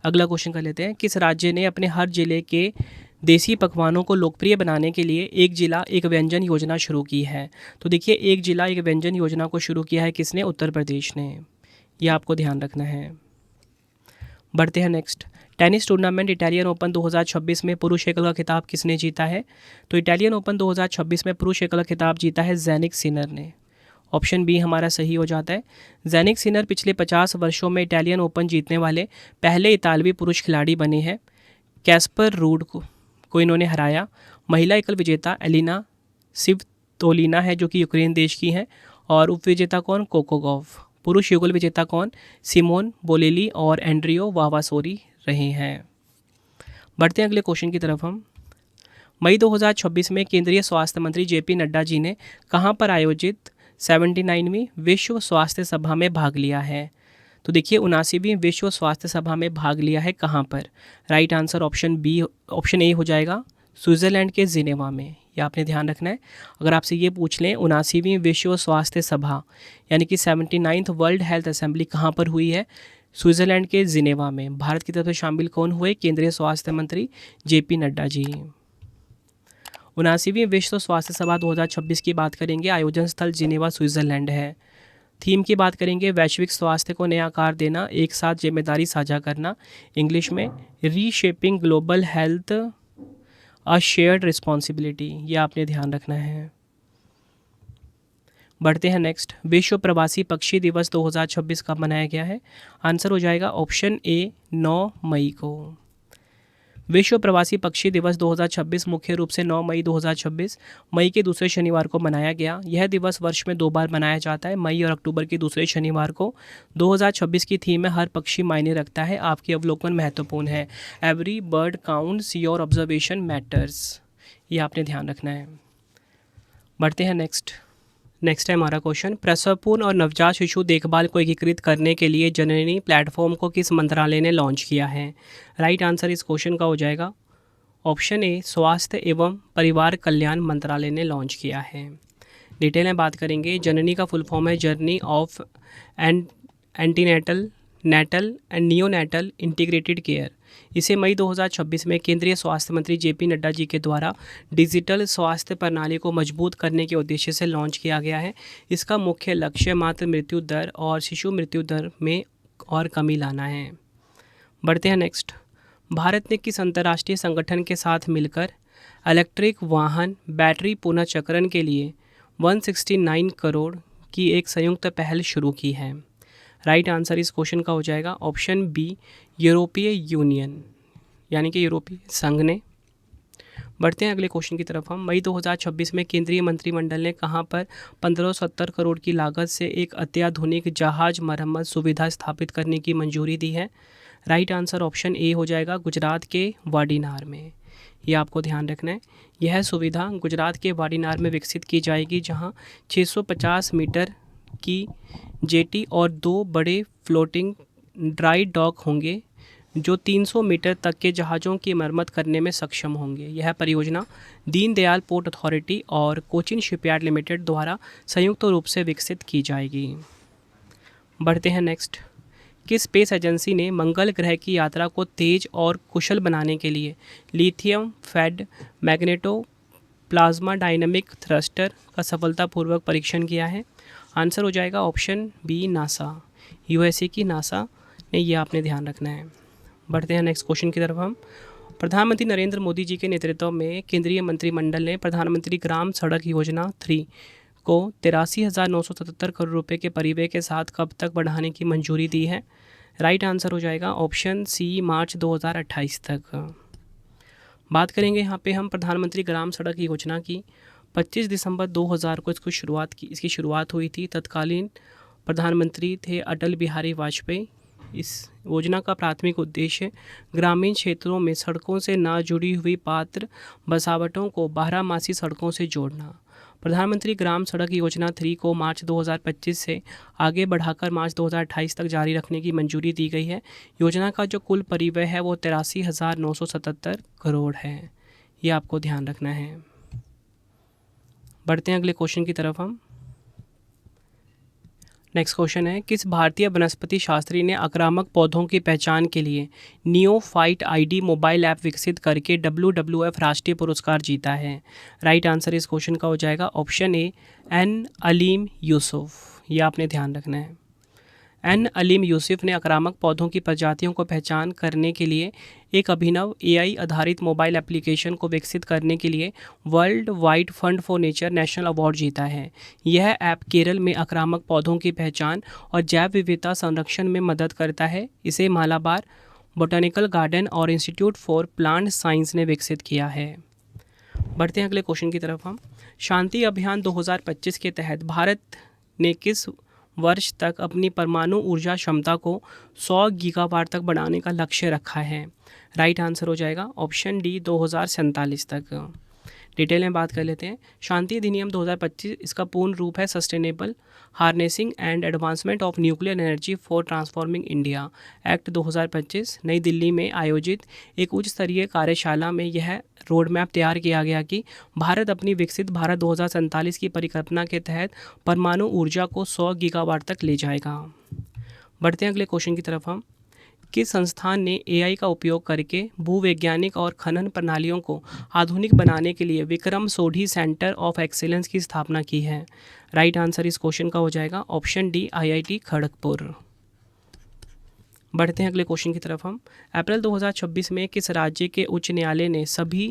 S1: अगला क्वेश्चन कर लेते हैं। किस राज्य ने अपने हर जिले के देसी पकवानों को लोकप्रिय बनाने के लिए एक जिला एक व्यंजन योजना शुरू की है? तो देखिए, एक जिला एक व्यंजन योजना को शुरू किया है किसने? उत्तर प्रदेश ने। यह आपको ध्यान रखना है। बढ़ते हैं next. Tennis tournament Italian open 2026 में पुरुष एकल का खिताब किसने जीता है? तो इटालियन ओपन 2026 में पुरुष एकल का खिताब जीता है ज़ैनिक सिनर ने। ऑप्शन बी हमारा सही हो जाता है। ज़ैनिक सिनर पिछले 50 वर्षों में इटालियन ओपन जीतने वाले पहले इतालवी पुरुष खिलाड़ी बने हैं। कैस्पर रूड को इन्होंने हराया। महिला एकल विजेता एलिना सिवतोलिना है, जो कि यूक्रेन देश की हैं। और उपविजेता कौन? Coco Gauff. पुरुष युगल विजेता कौन? सिमोन बोलेली और एंड्रियो वावासोरी रहे हैं। बढ़ते हैं अगले क्वेश्चन की तरफ हम। मई 2026 में केंद्रीय स्वास्थ्य मंत्री JP नड्डा जी ने कहां पर आयोजित 79वीं विश्व स्वास्थ्य सभा में भाग लिया है? तो देखिए, 79वीं विश्व स्वास्थ्य सभा में भाग लिया है कहां पर? राइट आंसर ऑप्शन ए हो जाएगा, स्विट्ज़रलैंड के जिनेवा में। यह आपने ध्यान रखना है। अगर आपसे ये पूछ लें 79वीं विश्व स्वास्थ्य सभा यानी कि 79th वर्ल्ड हेल्थ असेंबली कहाँ पर हुई है? स्विट्ज़रलैंड के जिनेवा में। भारत की तरफ से शामिल कौन हुए? केंद्रीय स्वास्थ्य मंत्री JP नड्डा जी। 79वीं विश्व स्वास्थ्य सभा 2026 की बात करेंगे। आयोजन स्थल जिनेवा स्विट्ज़रलैंड है। थीम की बात करेंगे वैश्विक स्वास्थ्य को नया आकार देना, एक साथ जिम्मेदारी साझा करना। इंग्लिश में reshaping global health a shared responsibility. ये आपने ध्यान रखना है। बढ़ते हैं नेक्स्ट। विश्व प्रवासी पक्षी दिवस 2026 कब मनाया गया है? आंसर हो जाएगा ऑप्शन ए, 9 मई को। विश्व प्रवासी पक्षी दिवस 2026 मुख्य रूप से 9 मई 2026 मई के दूसरे शनिवार को मनाया गया। यह दिवस वर्ष में 2 बार मनाया जाता है, मई और अक्टूबर के दूसरे शनिवार को। 2026 की थीम में हर पक्षी मायने रखता है, आपकी अवलोकन महत्वपूर्ण है। Every bird counts, your observation matters. ये आपने ध्यान रखना है। बढ़ते हैं नेक्स्ट है हमारा क्वेश्चन। प्रसवपूर्व और नवजात शिशु देखभाल को एकीकृत करने के लिए जननी प्लेटफॉर्म को किस मंत्रालय ने लॉन्च किया है? राइट आंसर इस क्वेश्चन का हो जाएगा ऑप्शन ए, स्वास्थ्य एवं परिवार कल्याण मंत्रालय ने लॉन्च किया है। डिटेल में बात करेंगे। जननी का फुल फॉर्म है journey of antenatal natal and neonatal integrated care. इसे मई 2026 में केंद्रीय स्वास्थ्य मंत्री जेपी नड्डा जी के द्वारा डिजिटल स्वास्थ्य प्रणाली को मजबूत करने के उद्देश्य से लॉन्च किया गया है। इसका मुख्य लक्ष्य मातृ मृत्यु दर और शिशु मृत्यु दर में और कमी लाना है। बढ़ते हैं नेक्स्ट। भारत ने किस अंतर्राष्ट्रीय संगठन के साथ मिलकर इलेक्ट्रिक वाहन बैटरी पुनर्चक्रण के लिए 169 करोड़ की एक संयुक्त पहल शुरू की है? राइट आंसर इस क्वेश्चन का हो जाएगा ऑप्शन बी, यूरोपीय यूनियन यानी कि यूरोपीय संघ ने। बढ़ते हैं अगले क्वेश्चन की तरफ हम। मई 2026 में केंद्रीय मंत्रिमंडल ने कहां पर 1570 करोड़ की लागत से एक अत्याधुनिक जहाज मरम्मत सुविधा स्थापित करने की मंजूरी दी है? राइट आंसर ऑप्शन ए हो जाएगा गुजरात के वाडीनार में। यह आपको ध्यान रखना है। यह सुविधा गुजरात के वाडीनार में विकसित की जाएगी, जहां 650 मीटर की जेटी और 2 बड़े फ्लोटिंग ड्राई डॉक होंगे जो 300 मीटर तक के जहाज़ों की मरम्मत करने में सक्षम होंगे। यह परियोजना दीनदयाल पोर्ट अथॉरिटी और कोचिन शिपयार्ड लिमिटेड द्वारा संयुक्त रूप से विकसित की जाएगी। बढ़ते हैं नेक्स्ट। किस स्पेस एजेंसी ने मंगल ग्रह की यात्रा को तेज और कुशल बनाने के लिए lithium fed magneto plasma dynamic thruster का सफलतापूर्वक परीक्षण किया है? आंसर हो जाएगा ऑप्शन बी, नासा। यूएसए की नासा ने यह आपने ध्यान रखना है। बढ़ते हैं नेक्स्ट क्वेश्चन की तरफ हम। प्रधानमंत्री नरेंद्र मोदी जी के नेतृत्व में केंद्रीय मंत्रिमंडल ने प्रधानमंत्री ग्राम सड़क योजना 3 को 83,977 करोड़ रुपए के परिव्यय के साथ कब तक बढ़ाने की मंजूरी दी है? राइट आंसर हो जाएगा ऑप्शन सी, मार्च 2028 तक। बात करेंगे यहाँ पे हम प्रधानमंत्री ग्राम सड़क योजना की। 25 दिसंबर 2000 को इसकी शुरुआत हुई थी। तत्कालीन प्रधानमंत्री थे अटल बिहारी वाजपेयी। इस योजना का प्राथमिक उद्देश्य ग्रामीण क्षेत्रों में सड़कों से ना जुड़ी हुई पात्र बसावटों को बारहमासी सड़कों से जोड़ना। प्रधानमंत्री ग्राम सड़क योजना 3 को मार्च 2025 से आगे बढ़ाकर मार्च 2028 तक जारी रखने की मंजूरी दी गई है। योजना का जो कुल परिव्यय है वो 83,977 करोड़ है। ये आपको ध्यान रखना है। बढ़ते हैं अगले क्वेश्चन की तरफ हम। नेक्स्ट क्वेश्चन है, किस भारतीय वनस्पति शास्त्री ने आक्रामक पौधों की पहचान के लिए नियोफाइट आईडी मोबाइल ऐप विकसित करके WWF राष्ट्रीय पुरस्कार जीता है? राइट आंसर इस क्वेश्चन का हो जाएगा option A, N Aleem Yusuf. ये आपने ध्यान रखना है। एन अलीम यूसुफ ने आक्रामक पौधों की प्रजातियों को पहचान करने के लिए एक अभिनव AI आधारित मोबाइल एप्लीकेशन को विकसित करने के लिए world wide fund for nature national award जीता है। यह ऐप केरल में आक्रामक पौधों की पहचान और जैव विविधता संरक्षण में मदद करता है। इसे मालाबार बोटानिकल गार्डन और इंस्टीट्यूट फॉर प्लांट साइंस ने विकसित किया है। बढ़ते हैं अगले क्वेश्चन की तरफ हम। शांति अभियान 2025 के तहत भारत ने किस वर्ष तक अपनी परमाणु ऊर्जा क्षमता को 100 गीगावाट तक बढ़ाने का लक्ष्य रखा है? राइट आंसर हो जाएगा ऑप्शन डी, 2047 तक। डिटेल में बात कर लेते हैं। शांति अधिनियम 2025 इसका पूर्ण रूप है sustainable harnessing and advancement of nuclear energy for transforming India act 2025। नई दिल्ली में आयोजित एक उच्च स्तरीय कार्यशाला में यह रोड मैप तैयार किया गया कि भारत अपनी विकसित भारत 2047 की परिकल्पना के तहत परमाणु ऊर्जा को 100 गीगावाट तक ले जाएगा। बढ़ते हैं अगले क्वेश्चन की तरफ हम। किस संस्थान ने AI का उपयोग करके भूवैज्ञानिक और खनन प्रणालियों को आधुनिक बनाने के लिए Vikram Sodhi centre of excellence की स्थापना की है? राइट आंसर इस क्वेश्चन का हो जाएगा ऑप्शन डी, IIT खड़गपुर। बढ़ते हैं अगले क्वेश्चन की तरफ हम। अप्रैल 2026 में किस राज्य के उच्च न्यायालय ने सभी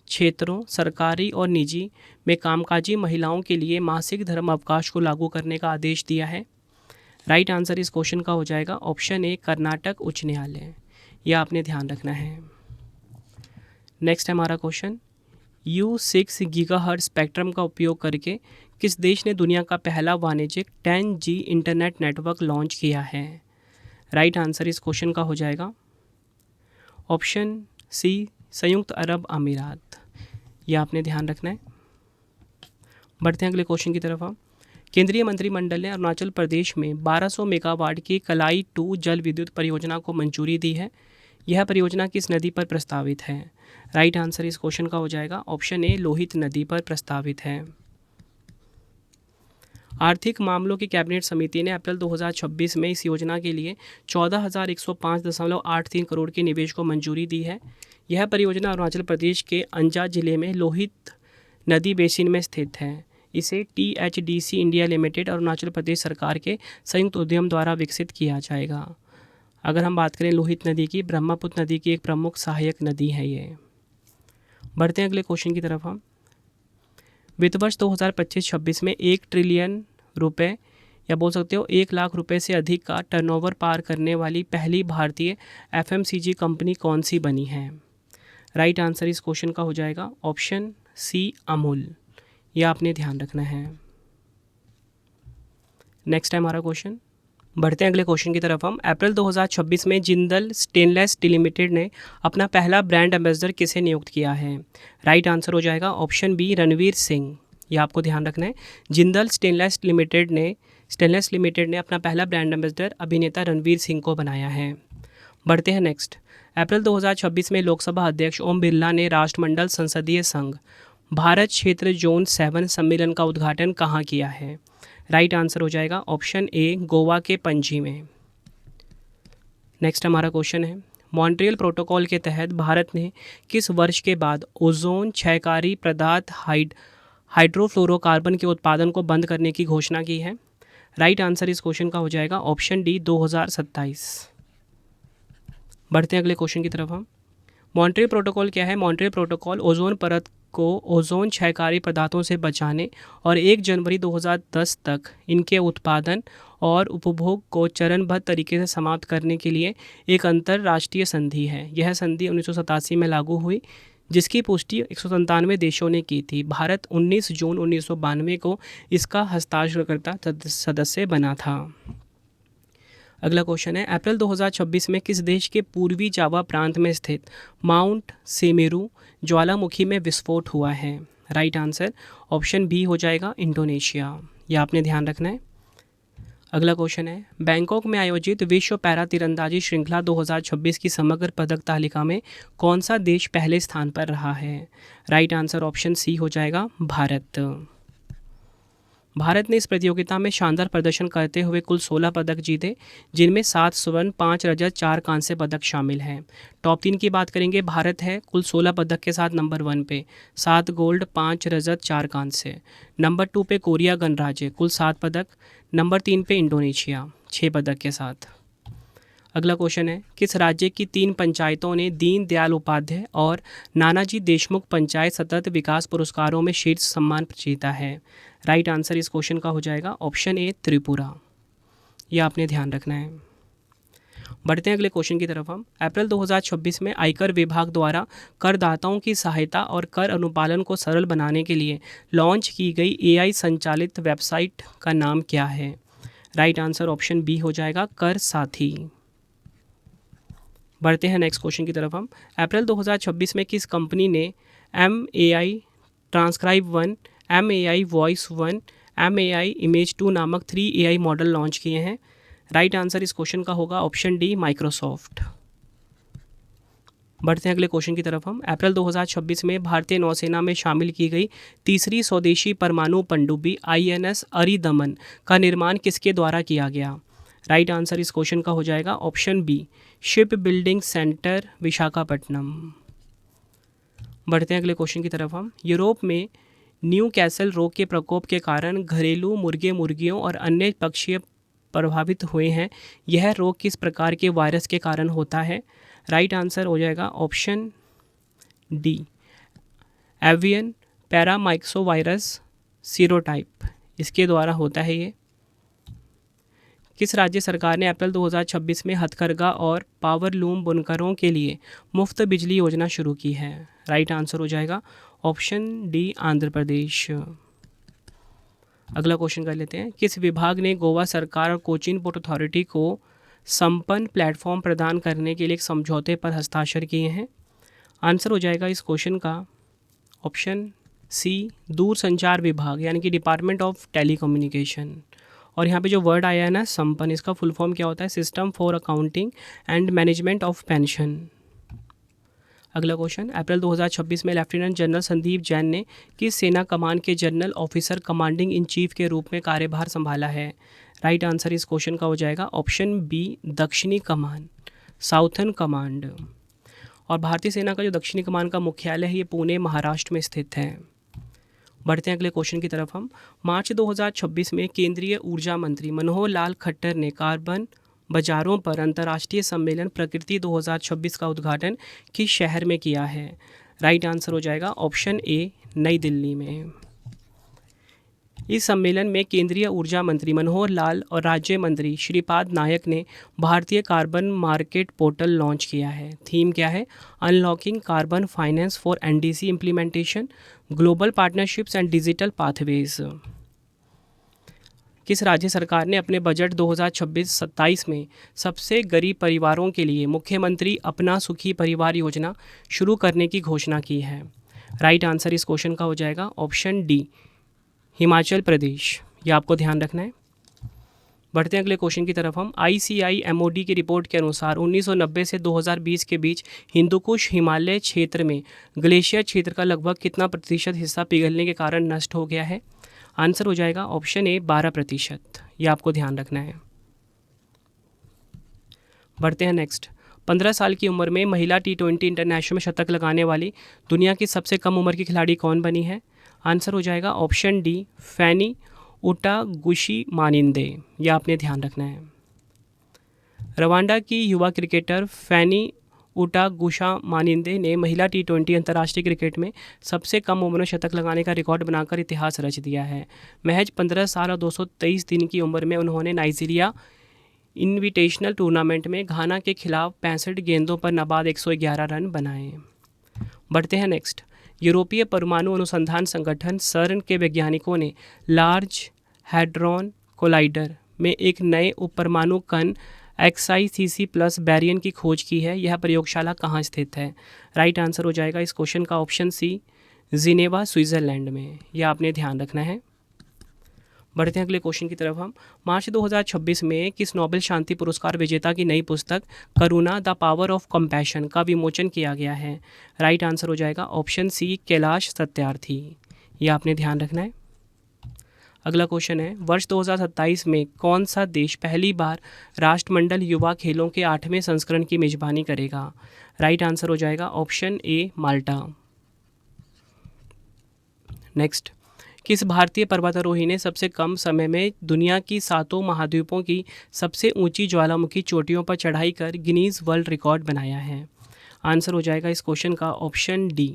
S1: क्षेत्रों सरकारी और निजी में कामकाजी महिलाओं के लिए मासिक धर्म अवकाश को लागू करने का आदेश दिया है? राइट आंसर इस क्वेश्चन का हो जाएगा ऑप्शन ए, कर्नाटक उच्च न्यायालय। यह आपने ध्यान रखना है। नेक्स्ट है हमारा क्वेश्चन, U6 गीगाहर्ट्ज स्पेक्ट्रम का उपयोग करके किस देश ने दुनिया का पहला वाणिज्यिक 10G इंटरनेट नेटवर्क लॉन्च किया है? राइट आंसर इस क्वेश्चन का हो जाएगा ऑप्शन सी, संयुक्त अरब अमीरात। यह आपने ध्यान रखना है। बढ़ते हैं अगले क्वेश्चन की तरफ हम। केंद्रीय मंत्रिमंडल ने अरुणाचल प्रदेश में 1200 मेगावाट की कलाई 2 जल विद्युत परियोजना को मंजूरी दी है। यह परियोजना किस नदी पर प्रस्तावित है? राइट आंसर इस क्वेश्चन का हो जाएगा ऑप्शन ए, लोहित नदी पर प्रस्तावित है। आर्थिक मामलों की कैबिनेट समिति ने अप्रैल 2026 में इस योजना के लिए 14,105.83 करोड़ के निवेश को मंजूरी दी है। यह परियोजना अरुणाचल प्रदेश के अंजा जिले में लोहित नदी बेसिन में स्थित है। इसे THDC इंडिया लिमिटेड और अरुणाचल प्रदेश सरकार के संयुक्त उद्यम द्वारा विकसित किया जाएगा। अगर हम बात करें लोहित नदी की, ब्रह्मपुत्र नदी की एक प्रमुख सहायक नदी है ये। बढ़ते हैं अगले क्वेश्चन की तरफ हम। वित्त वर्ष 2025-26 में 1 ट्रिलियन रुपए या बोल सकते हो 1 लाख रुपए से अधिक का टर्नओवर पार करने वाली पहली भारतीय FMCG कंपनी कौन सी बनी है? राइट आंसर इस क्वेश्चन का हो जाएगा ऑप्शन सी, अमूल। यह आपने ध्यान रखना है। नेक्स्ट है हमारा क्वेश्चन। बढ़ते हैं अगले क्वेश्चन की तरफ हम। अप्रैल 2026 में जिंदल स्टेनलेस स्टील लिमिटेड ने अपना पहला ब्रांड एम्बेसडर किसे नियुक्त किया है? राइट आंसर हो जाएगा ऑप्शन बी, रणवीर सिंह। यह आपको ध्यान रखना है। जिंदल स्टेनलेस लिमिटेड ने अपना पहला ब्रांड एम्बेसडर अभिनेता रणवीर सिंह को बनाया है। बढ़ते हैं नेक्स्ट। अप्रैल 2026 में लोकसभा अध्यक्ष ओम बिरला ने राष्ट्रमंडल संसदीय संघ भारत क्षेत्र जोन 7 सम्मेलन का उद्घाटन कहाँ किया है? राइट आंसर हो जाएगा ऑप्शन ए, गोवा के पणजी में। नेक्स्ट हमारा क्वेश्चन है। मॉन्ट्रियल प्रोटोकॉल के तहत भारत ने किस वर्ष के बाद ओजोन क्षयकारी पदार्थ हाइड्रोफ्लोरोकार्बन के उत्पादन को बंद करने की घोषणा की है? राइट आंसर इस क्वेश्चन का हो जाएगा ऑप्शन डी, 2027। बढ़ते हैं अगले क्वेश्चन की तरफ हम। मॉन्ट्रियल प्रोटोकॉल क्या है? मॉन्ट्रियल प्रोटोकॉल ओजोन परत को ओजोन क्षयकारी पदार्थों से बचाने और 1 जनवरी 2010 तक इनके उत्पादन और उपभोग को चरणबद्ध तरीके से समाप्त करने के लिए एक अंतर्राष्ट्रीय संधि है। यह संधि 1987 में लागू हुई, जिसकी पुष्टि 197 देशों ने की थी। भारत 19 जून 1992 को इसका हस्ताक्षरकर्ता सदस्य बना था। अगला क्वेश्चन है। अप्रैल 2026 में किस देश के पूर्वी जावा प्रांत में स्थित माउंट सेमेरू ज्वालामुखी में विस्फोट हुआ है? राइट आंसर ऑप्शन बी हो जाएगा, इंडोनेशिया। यह आपने ध्यान रखना है। अगला क्वेश्चन है। बैंकॉक में आयोजित विश्व पैरा तीरंदाजी श्रृंखला 2026 की समग्र पदक तालिका में कौन सा देश पहले स्थान पर रहा है? राइट आंसर ऑप्शन सी हो जाएगा, भारत। भारत ने इस प्रतियोगिता में शानदार प्रदर्शन करते हुए कुल 16 पदक जीते, जिनमें 7 स्वर्ण, 5 रजत, 4 कांस्य पदक शामिल हैं। टॉप 3 की बात करेंगे, भारत है कुल 16 पदक के साथ नंबर 1 पे, 7 गोल्ड, 5 रजत, 4 कांस्य। नंबर 2 पे कोरिया गणराज्य, कुल 7 पदक। नंबर 3 पे इंडोनेशिया, 6 पदक के साथ। अगला क्वेश्चन है। किस राज्य की 3 पंचायतों ने दीन दयाल उपाध्याय और नानाजी देशमुख पंचायत सतत विकास पुरस्कारों में शीर्ष सम्मान जीता है? राइट आंसर इस क्वेश्चन का हो जाएगा ऑप्शन ए, त्रिपुरा। यह आपने ध्यान रखना है। बढ़ते हैं अगले क्वेश्चन की तरफ हम। अप्रैल 2026 में आयकर विभाग द्वारा करदाताओं की सहायता और कर अनुपालन को सरल बनाने के लिए लॉन्च की गई AI संचालित वेबसाइट का नाम क्या है? राइट आंसर ऑप्शन बी हो जाएगा, कर साथी। बढ़ते हैं नेक्स्ट क्वेश्चन की तरफ हम। अप्रैल 2026 में किस कंपनी ने MAI transcribe 1, MAI voice 1, MAI image 2 नामक 3 AI मॉडल लॉन्च किए हैं? राइट आंसर इस क्वेश्चन का होगा ऑप्शन डी, माइक्रोसॉफ्ट। बढ़ते हैं अगले क्वेश्चन की तरफ हम। अप्रैल 2026 में भारतीय नौसेना में शामिल की गई तीसरी स्वदेशी परमाणु पनडुब्बी INS अरिदमन का निर्माण किसके द्वारा किया गया? राइट आंसर इस क्वेश्चन का हो जाएगा option B, ship building centre, Visakhapatnam. बढ़ते हैं अगले क्वेश्चन की तरफ हम। यूरोप में न्यू कैसल रोग के प्रकोप के कारण घरेलू मुर्गे, मुर्गियों और अन्य पक्षी प्रभावित हुए हैं। यह रोग किस प्रकार के वायरस के कारण होता है? राइट आंसर हो जाएगा option D, avian paramyxovirus serotype, इसके द्वारा होता है ये। किस राज्य सरकार ने अप्रैल 2026 में हथकरघा और पावरलूम बुनकरों के लिए मुफ्त बिजली योजना शुरू की है? राइट आंसर हो जाएगा ऑप्शन डी, आंध्र प्रदेश। अगला क्वेश्चन कर लेते हैं। किस विभाग ने गोवा सरकार और कोचीन पोर्ट अथॉरिटी को संपन्न प्लेटफॉर्म प्रदान करने के लिए एक समझौते पर हस्ताक्षर किए हैं? आंसर हो जाएगा इस क्वेश्चन का ऑप्शन सी, दूरसंचार विभाग, यानी कि डिपार्टमेंट ऑफ टेलीकम्युनिकेशन। और यहाँ पे जो वर्ड आया है ना, संपन्न, इसका फुल फॉर्म क्या होता है? System for accounting and management of pension. अगला क्वेश्चन, अप्रैल 2026 में लेफ्टिनेंट जनरल संदीप जैन ने किस सेना कमान के general officer commanding in chief के रूप में कार्यभार संभाला है? राइट आंसर इस क्वेश्चन का हो जाएगा ऑप्शन बी, दक्षिणी कमान, साउथर्न कमांड। और भारतीय सेना का जो दक्षिणी कमान का मुख्यालय है ये पुणे महाराष्ट्र में स्थित है। बढ़ते हैं अगले क्वेश्चन की तरफ हम। मार्च 2026 में केंद्रीय ऊर्जा मंत्री मनोहर लाल खट्टर ने कार्बन बाजारों पर अंतर्राष्ट्रीय सम्मेलन प्रकृति 2026 का उद्घाटन किस शहर में किया है? राइट आंसर हो जाएगा ऑप्शन ए, नई दिल्ली में। इस सम्मेलन में केंद्रीय ऊर्जा मंत्री मनोहर लाल और राज्य मंत्री श्रीपाद नायक ने भारतीय कार्बन मार्केट पोर्टल लॉन्च किया है। थीम क्या है? Unlocking carbon finance for NDC implementation, global partnerships and digital pathways. किस राज्य सरकार ने अपने बजट 2026-27 में सबसे गरीब परिवारों के लिए मुख्यमंत्री अपना सुखी परिवार योजना शुरू करने की घोषणा की है? राइट आंसर इस क्वेश्चन का हो जाएगा ऑप्शन डी, हिमाचल प्रदेश। ये आपको ध्यान रखना है। बढ़ते हैं अगले क्वेश्चन की तरफ हम। ICIMOD की रिपोर्ट के अनुसार 1990 से 2020 के बीच हिंदुकुश हिमालय क्षेत्र में ग्लेशियर क्षेत्र का लगभग कितना प्रतिशत हिस्सा पिघलने के कारण नष्ट हो गया है? आंसर हो जाएगा ऑप्शन ए, 12%। ये आपको ध्यान रखना है। बढ़ते हैं नेक्स्ट। 15 साल की उम्र में महिला T20 इंटरनेशनल में शतक लगाने वाली दुनिया की सबसे कम उम्र की खिलाड़ी कौन बनी है? आंसर हो जाएगा ऑप्शन डी, फैनी उटागुशिमानिंदे। यह आपने ध्यान रखना है। रवांडा की युवा क्रिकेटर फैनी उटागुशिमानिंदे ने महिला T20 अंतर्राष्ट्रीय क्रिकेट में सबसे कम उम्र में शतक लगाने का रिकॉर्ड बनाकर इतिहास रच दिया है। महज 15 साल और 223 दिन की उम्र में उन्होंने नाइजीरिया इन्विटेशनल टूर्नामेंट में घाना के खिलाफ 65 गेंदों पर नाबाद 111 रन बनाए। बढ़ते हैं नेक्स्ट। यूरोपीय परमाणु अनुसंधान संगठन सर्न के वैज्ञानिकों ने लार्ज हैड्रॉन कोलाइडर में एक नए उपपरमाणु कण XICC+ बैरियन की खोज की है। यह प्रयोगशाला कहाँ स्थित है? राइट आंसर हो जाएगा इस क्वेश्चन का ऑप्शन सी, जिनेवा स्विट्ज़रलैंड में। यह आपने ध्यान रखना है। बढ़ते हैं अगले क्वेश्चन की तरफ हम। मार्च 2026 में किस नोबेल शांति पुरस्कार विजेता की नई पुस्तक करुणा द पावर ऑफ कंपैशन का विमोचन किया गया है? राइट आंसर हो जाएगा ऑप्शन सी, कैलाश सत्यार्थी। यह आपने ध्यान रखना है। अगला क्वेश्चन है, वर्ष 2027 में कौन सा देश पहली बार राष्ट्रमंडल युवा खेलों के 8वें संस्करण की मेजबानी करेगा? राइट आंसर हो जाएगा ऑप्शन ए, माल्टा। नेक्स्ट। किस भारतीय पर्वतारोही ने सबसे कम समय में दुनिया की 7 महाद्वीपों की सबसे ऊंची ज्वालामुखी चोटियों पर चढ़ाई कर गिनीज वर्ल्ड रिकॉर्ड बनाया है? आंसर हो जाएगा इस क्वेश्चन का option D,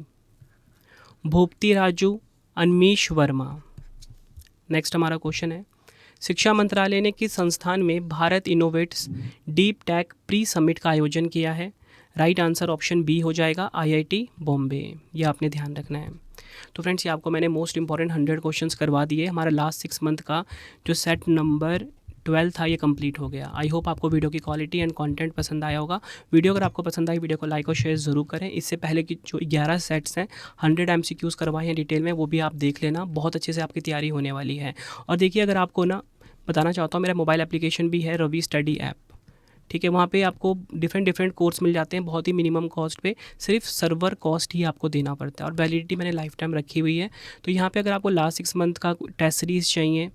S1: Bhupathi Raju Anmish Varma. Next हमारा क्वेश्चन है, शिक्षा मंत्रालय ने किस संस्थान में Bharat innovates deep tech pre summit का आयोजन किया है? राइट आंसर ऑप्शन बी हो जाएगा, IIT बॉम्बे। यह आपने ध्यान रखना है। तो फ्रेंड्स, ये आपको मैंने मोस्ट इंपॉर्टेंट 100 क्वेश्चंस करवा दिए। हमारा लास्ट 6 मंथ का जो सेट नंबर 12 था ये कंप्लीट हो गया। आई होप आपको वीडियो की क्वालिटी एंड कंटेंट पसंद आया होगा। वीडियो अगर आपको पसंद आई, वीडियो को लाइक और शेयर ज़रूर करें। इससे पहले की जो 11 सेट्स हैं 100 MCQs करवाए हैं डिटेल में, वो भी आप देख लेना। बहुत अच्छे से आपकी तैयारी होने वाली है। और देखिए, अगर आपको ना बताना चाहता हूँ, मेरा मोबाइल एप्लीकेशन भी है, रवि स्टडी ऐप। ठीक है, वहाँ पे आपको डिफरेंट कोर्स मिल जाते हैं बहुत ही मिनिमम कॉस्ट पे। सिर्फ सर्वर कॉस्ट ही आपको देना पड़ता है और वैलिडिटी मैंने लाइफ टाइम रखी हुई है। तो यहाँ पे अगर आपको लास्ट 6 मंथ का टेस्ट सीरीज़ चाहिए,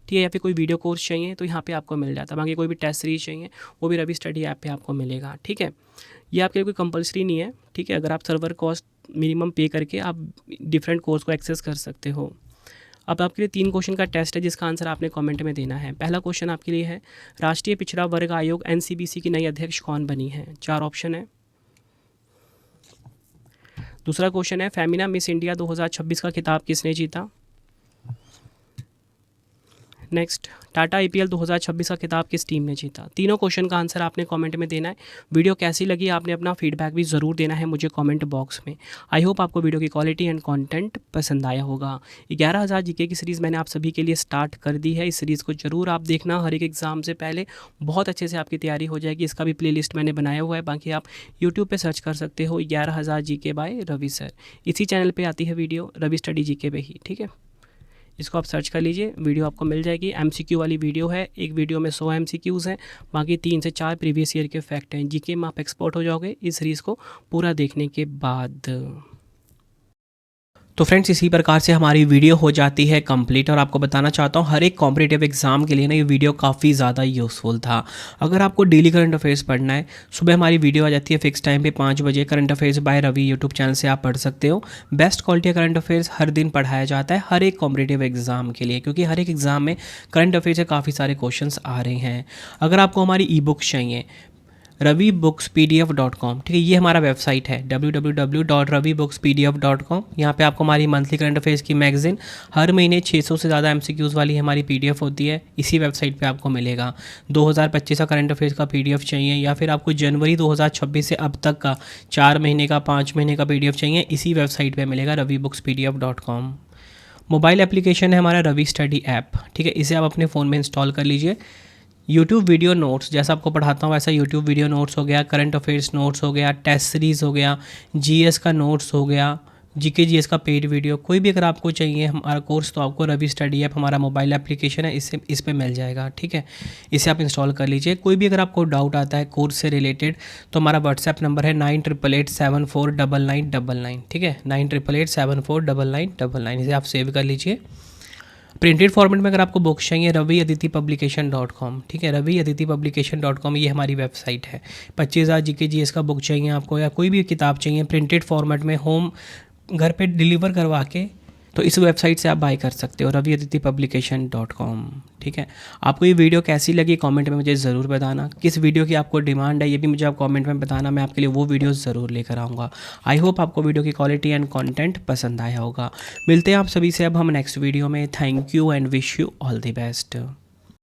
S1: ठीक है, या फिर कोई वीडियो कोर्स चाहिए, तो यहाँ पे आपको मिल जाता है। बाकी कोई भी टेस्ट सीरीज चाहिए वो भी रवि स्टडी ऐप पे आपको मिलेगा। ठीक है, ये आपके लिए कोई कंपलसरी नहीं है। ठीक है, अगर आप सर्वर कॉस्ट मिनिमम पे करके आप डिफरेंट कोर्स को एक्सेस कर सकते हो। अब आपके लिए 3 क्वेश्चन का टेस्ट है जिसका आंसर आपने कमेंट में देना है। पहला क्वेश्चन आपके लिए है, राष्ट्रीय पिछड़ा वर्ग आयोग NCBC की नई अध्यक्ष कौन बनी है? 4 ऑप्शन है। दूसरा क्वेश्चन है, फेमिना मिस इंडिया 2026 का खिताब किसने जीता? नेक्स्ट, टाटा IPL 2026 का खिताब किस टीम ने जीता? तीनों क्वेश्चन का आंसर आपने कमेंट में देना है। वीडियो कैसी लगी आपने अपना फीडबैक भी ज़रूर देना है मुझे कमेंट बॉक्स में। आई होप आपको वीडियो की क्वालिटी एंड कंटेंट पसंद आया होगा। 11,000 GK की सीरीज़ मैंने आप सभी के लिए स्टार्ट कर दी है। इस सीरीज़ को जरूर आप देखना, हर एक एग्ज़ाम से पहले बहुत अच्छे से आपकी तैयारी हो जाएगी। इसका भी प्लेलिस्ट मैंने बनाया हुआ है। बाकी आप यूट्यूब पर सर्च कर सकते हो 11,000 GK बाय रवि सर। इसी चैनल पर आती है वीडियो, रवि स्टडी GK पे ही। ठीक है, इसको आप सर्च कर लीजिए, वीडियो आपको मिल जाएगी। MCQ वाली वीडियो है, एक वीडियो में 100 MCQs हैं, बाकी 3 से 4 प्रीवियस ईयर के फैक्ट हैं। जीके में आप एक्सपर्ट हो जाओगे इस सीरीज़ को पूरा देखने के बाद। तो फ्रेंड्स इसी प्रकार से हमारी वीडियो हो जाती है कंप्लीट, और आपको बताना चाहता हूँ हर एक कॉम्पिटिटिव एग्जाम के लिए ना ये वीडियो काफ़ी ज़्यादा यूज़फुल था। अगर आपको डेली करंट अफेयर्स पढ़ना है, सुबह हमारी वीडियो आ जाती है फिक्स टाइम पे 5 बजे, current affairs by Ravi YouTube channel से आप पढ़ सकते हो। बेस्ट क्वालिटी का करंट अफेयर्स हर दिन पढ़ाया जाता है हर एक कॉम्पिटिटिव एग्जाम के लिए, क्योंकि हर एक एग्जाम में करंट अफेयर्स से काफ़ी सारे क्वेश्चन आ रहे हैं। अगर आपको हमारी ई बुक्स चाहिए, ravibooks.pdf.com, ठीक है, ये हमारा वेबसाइट है www.ravibooks.pdf.com। यहाँ पे आपको हमारी मंथली करंट अफेयर्स की मैगजीन हर महीने 600 से ज़्यादा MCQs वाली हमारी PDF होती है, इसी वेबसाइट पे आपको मिलेगा। 2025 का करंट अफेयर्स का PDF चाहिए, या फिर आपको जनवरी 2026 से अब तक का 4 महीने का 5 महीने का PDF चाहिए, इसी वेबसाइट पर मिलेगा ravibooks.pdf.com। मोबाइल एप्लीकेशन है हमारा रवि स्टडी ऐप, ठीक है, इसे आप अपने फ़ोन में इंस्टॉल कर लीजिए। यूट्यूब वीडियो नोट्स, जैसा आपको पढ़ाता हूँ वैसा यूट्यूब वीडियो नोट्स हो गया, करंट अफेयर्स नोट्स हो गया, टेस्ट सीरीज़ हो गया, GS का नोट्स हो गया, GK GS का पेड वीडियो, कोई भी अगर आपको चाहिए हमारा कोर्स, तो आपको रवि स्टडी ऐप हमारा मोबाइल एप्लीकेशन है, इससे इस पे मिल जाएगा, ठीक है, इसे आप इंस्टॉल कर लीजिए। कोई भी अगर आपको डाउट आता है कोर्स से रिलेटेड, तो हमारा व्हाट्सएप नंबर है 9888749999, ठीक है, 9888749999, इसे आप सेव कर लीजिए। प्रिंटेड फॉर्मेट में अगर आपको बुक्स चाहिए, raviaditipublication.com, ठीक है, raviaditipublication.com, ये हमारी वेबसाइट है। 25,000 GK GS का बुक चाहिए आपको, या कोई भी किताब चाहिए प्रिंटेड फॉर्मेट में होम घर पे डिलीवर करवा के, तो इस वेबसाइट से आप बाय कर सकते हो, raviaditipublication.com, ठीक है। आपको ये वीडियो कैसी लगी कमेंट में मुझे ज़रूर बताना, किस वीडियो की आपको डिमांड है ये भी मुझे आप कमेंट में बताना, मैं आपके लिए वो वीडियो ज़रूर लेकर आऊँगा। आई होप आपको वीडियो की क्वालिटी एंड कंटेंट पसंद आया होगा। मिलते हैं आप सभी से अब हम नेक्स्ट वीडियो में। Thank you and wish you all the best.